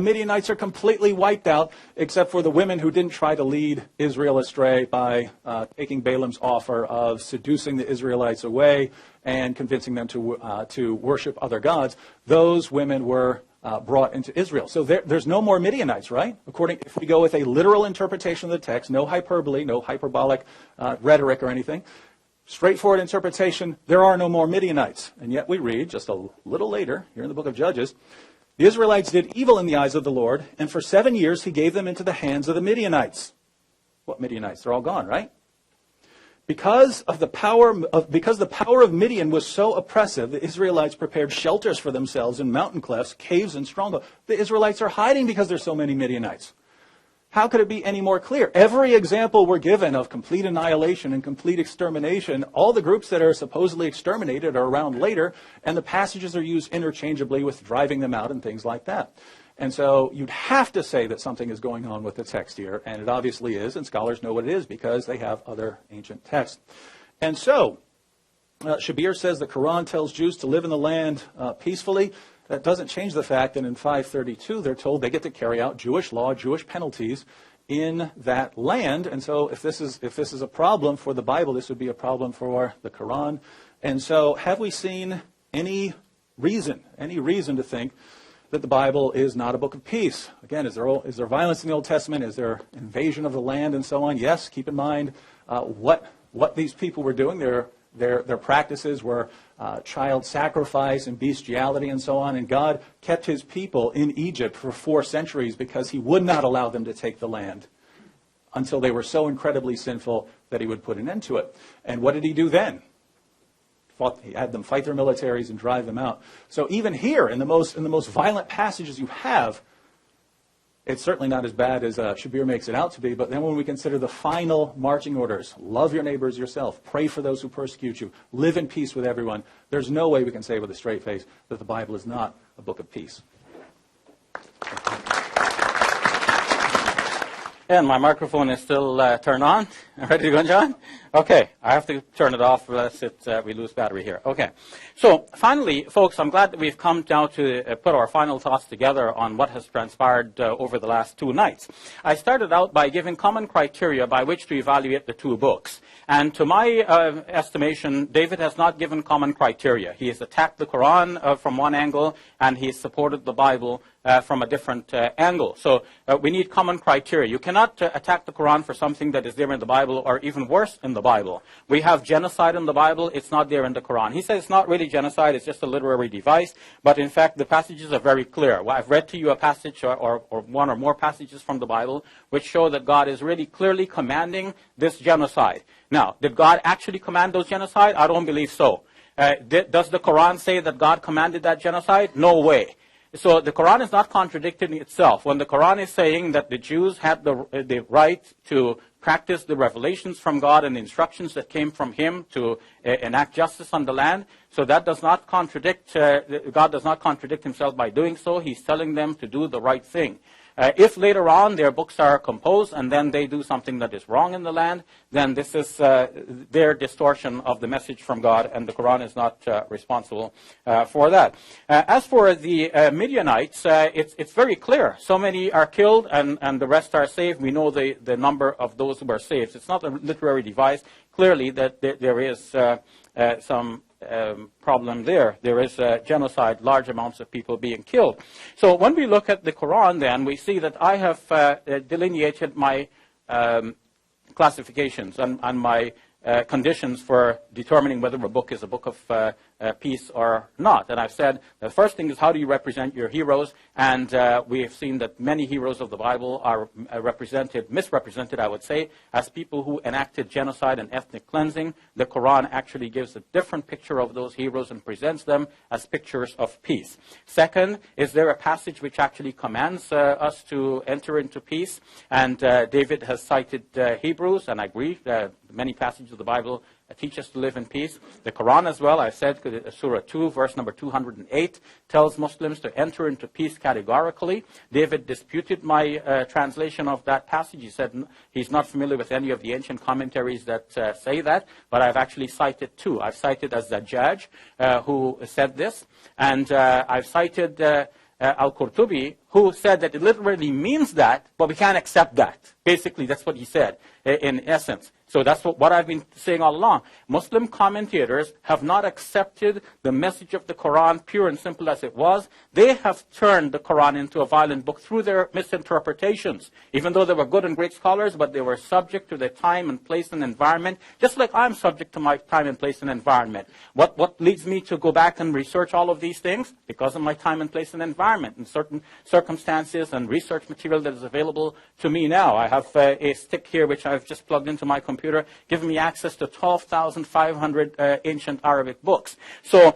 Midianites are completely wiped out, except for the women who didn't try to lead Israel astray by taking Balaam's offer of seducing the Israelites away and convincing them to worship other gods. Those women were brought into Israel. So there's no more Midianites, right? If we go with a literal interpretation of the text, no hyperbole, no hyperbolic rhetoric or anything, straightforward interpretation, there are no more Midianites. And yet we read, just a little later, here in the book of Judges, the Israelites did evil in the eyes of the Lord, and for 7 years he gave them into the hands of the Midianites. What Midianites? They're all gone, right? Because the power of Midian was so oppressive, the Israelites prepared shelters for themselves in mountain clefts, caves, and strongholds. The Israelites are hiding because there's so many Midianites. How could it be any more clear? Every example we're given of complete annihilation and complete extermination, all the groups that are supposedly exterminated are around later, and the passages are used interchangeably with driving them out and things like that. And so you'd have to say that something is going on with the text here, and it obviously is, and scholars know what it is because they have other ancient texts. And so, Shabir says the Quran tells Jews to live in the land peacefully. That doesn't change the fact that in 532 they're told they get to carry out Jewish law, Jewish penalties in that land. And so if this is a problem for the Bible, this would be a problem for the Quran. And so have we seen any reason to think that the Bible is not a book of peace? Again, is there violence in the Old Testament? Is there invasion of the land and so on? Yes, keep in mind what these people were doing. Their practices were child sacrifice and bestiality and so on. And God kept his people in Egypt for 4 centuries because he would not allow them to take the land until they were so incredibly sinful that he would put an end to it. And what did he do then? He had them fight their militaries and drive them out. So even here, in the most violent passages you have, it's certainly not as bad as Shabir makes it out to be. But then when we consider the final marching orders, love your neighbors yourself, pray for those who persecute you, live in peace with everyone, there's no way we can say with a straight face that the Bible is not a book of peace. And my microphone is still turned on. Ready to go, John? Okay, I have to turn it off unless we lose battery here. Okay, so finally, folks, I'm glad that we've come down to put our final thoughts together on what has transpired over the last 2 nights. I started out by giving common criteria by which to evaluate the 2 books. And to my estimation, David has not given common criteria. He has attacked the Quran from one angle, and he has supported the Bible from a different angle. So we need common criteria. You cannot attack the Quran for something that is there in the Bible, or even worse, in the Bible. We have genocide in the Bible. It's not there in the Quran. He says it's not really genocide. It's just a literary device. But in fact, the passages are very clear. Well, I've read to you a passage or one or more passages from the Bible which show that God is really clearly commanding this genocide. Now, did God actually command those genocide? I don't believe so. Does the Quran say that God commanded that genocide? No way. So the Quran is not contradicting itself. When the Quran is saying that the Jews had the right to practice the revelations from God and the instructions that came from him to enact justice on the land, so that does not contradict, God does not contradict himself by doing so. He's telling them to do the right thing. If later on their books are composed and then they do something that is wrong in the land, then this is their distortion of the message from God, and the Quran is not responsible for that. As for the Midianites, it's very clear. So many are killed and the rest are saved. We know the number of those who are saved. It's not a literary device. Clearly that there is some problem there. There is genocide, large amounts of people being killed. So when we look at the Quran, then we see that I have delineated my classifications and my conditions for determining whether a book is a book of peace or not. And I've said the first thing is, how do you represent your heroes? And we have seen that many heroes of the Bible are misrepresented, I would say, as people who enacted genocide and ethnic cleansing. The Quran actually gives a different picture of those heroes and presents them as pictures of peace. Second, is there a passage which actually commands us to enter into peace? And David has cited Hebrews, and I agree that many passages of the Bible teach us to live in peace. The Quran as well, I said, Surah 2, verse number 208, tells Muslims to enter into peace categorically. David disputed my translation of that passage. He said he's not familiar with any of the ancient commentaries that say that, but I've actually cited two. I've cited Az-Zajjaj, who said this, and I've cited Al-Qurtubi, who said that it literally means that, but we can't accept that. Basically, that's what he said, in essence. So that's what I've been saying all along. Muslim commentators have not accepted the message of the Quran, pure and simple as it was. They have turned the Quran into a violent book through their misinterpretations. Even though they were good and great scholars, but they were subject to their time and place and environment, just like I'm subject to my time and place and environment. What leads me to go back and research all of these things? Because of my time and place and environment, and certain circumstances and research material that is available to me now. I have a stick here which I've just plugged into my computer, giving me access to 12,500 ancient Arabic books. So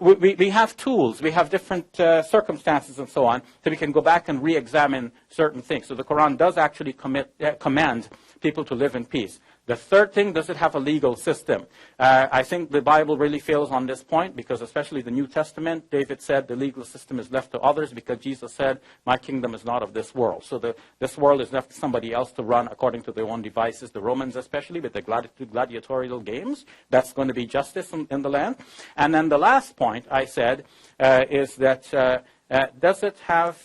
we have tools, we have different circumstances and so on, so we can go back and re-examine certain things. So the Quran does actually command people to live in peace. The third thing, does it have a legal system? I think the Bible really fails on this point, because especially the New Testament, David said the legal system is left to others, because Jesus said, my kingdom is not of this world. So this world is left to somebody else to run according to their own devices, the Romans especially, with the gladiatorial games. That's going to be justice in the land. And then the last point I said is that does it have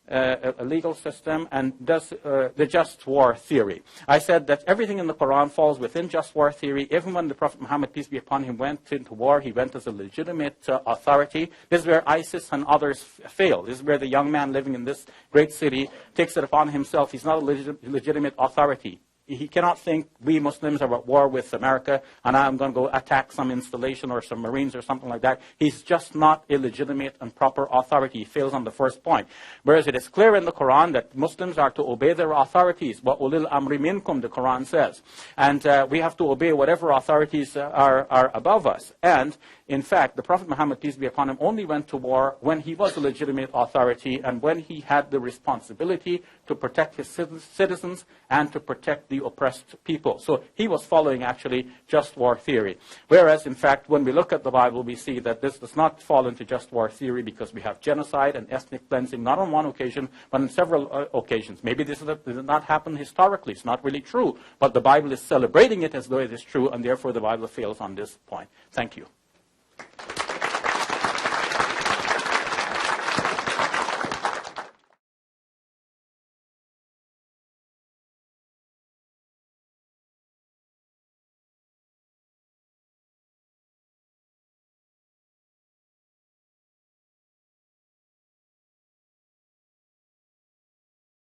a legal system, and does the just war theory. I said that everything in the Quran falls within just war theory. Even when the Prophet Muhammad, peace be upon him, went into war, he went as a legitimate authority. This is where ISIS and others fail. This is where the young man living in this great city takes it upon himself. He's not a legitimate authority. He cannot think we Muslims are at war with America and I'm going to go attack some installation or some Marines or something like that. He's just not a legitimate and proper authority. He fails on the first point. Whereas it is clear in the Quran that Muslims are to obey their authorities. Wa ulil amri minkum, the Quran says. And we have to obey whatever authorities are above us. And in fact, the Prophet Muhammad, peace be upon him, only went to war when he was a legitimate authority and when he had the responsibility to protect his citizens and to protect the oppressed people. So he was following actually just war theory. Whereas, in fact, when we look at the Bible, we see that this does not fall into just war theory, because we have genocide and ethnic cleansing, not on one occasion, but on several occasions. Maybe this did not happen historically. It's not really true. But the Bible is celebrating it as though it is true, and therefore the Bible fails on this point. Thank you.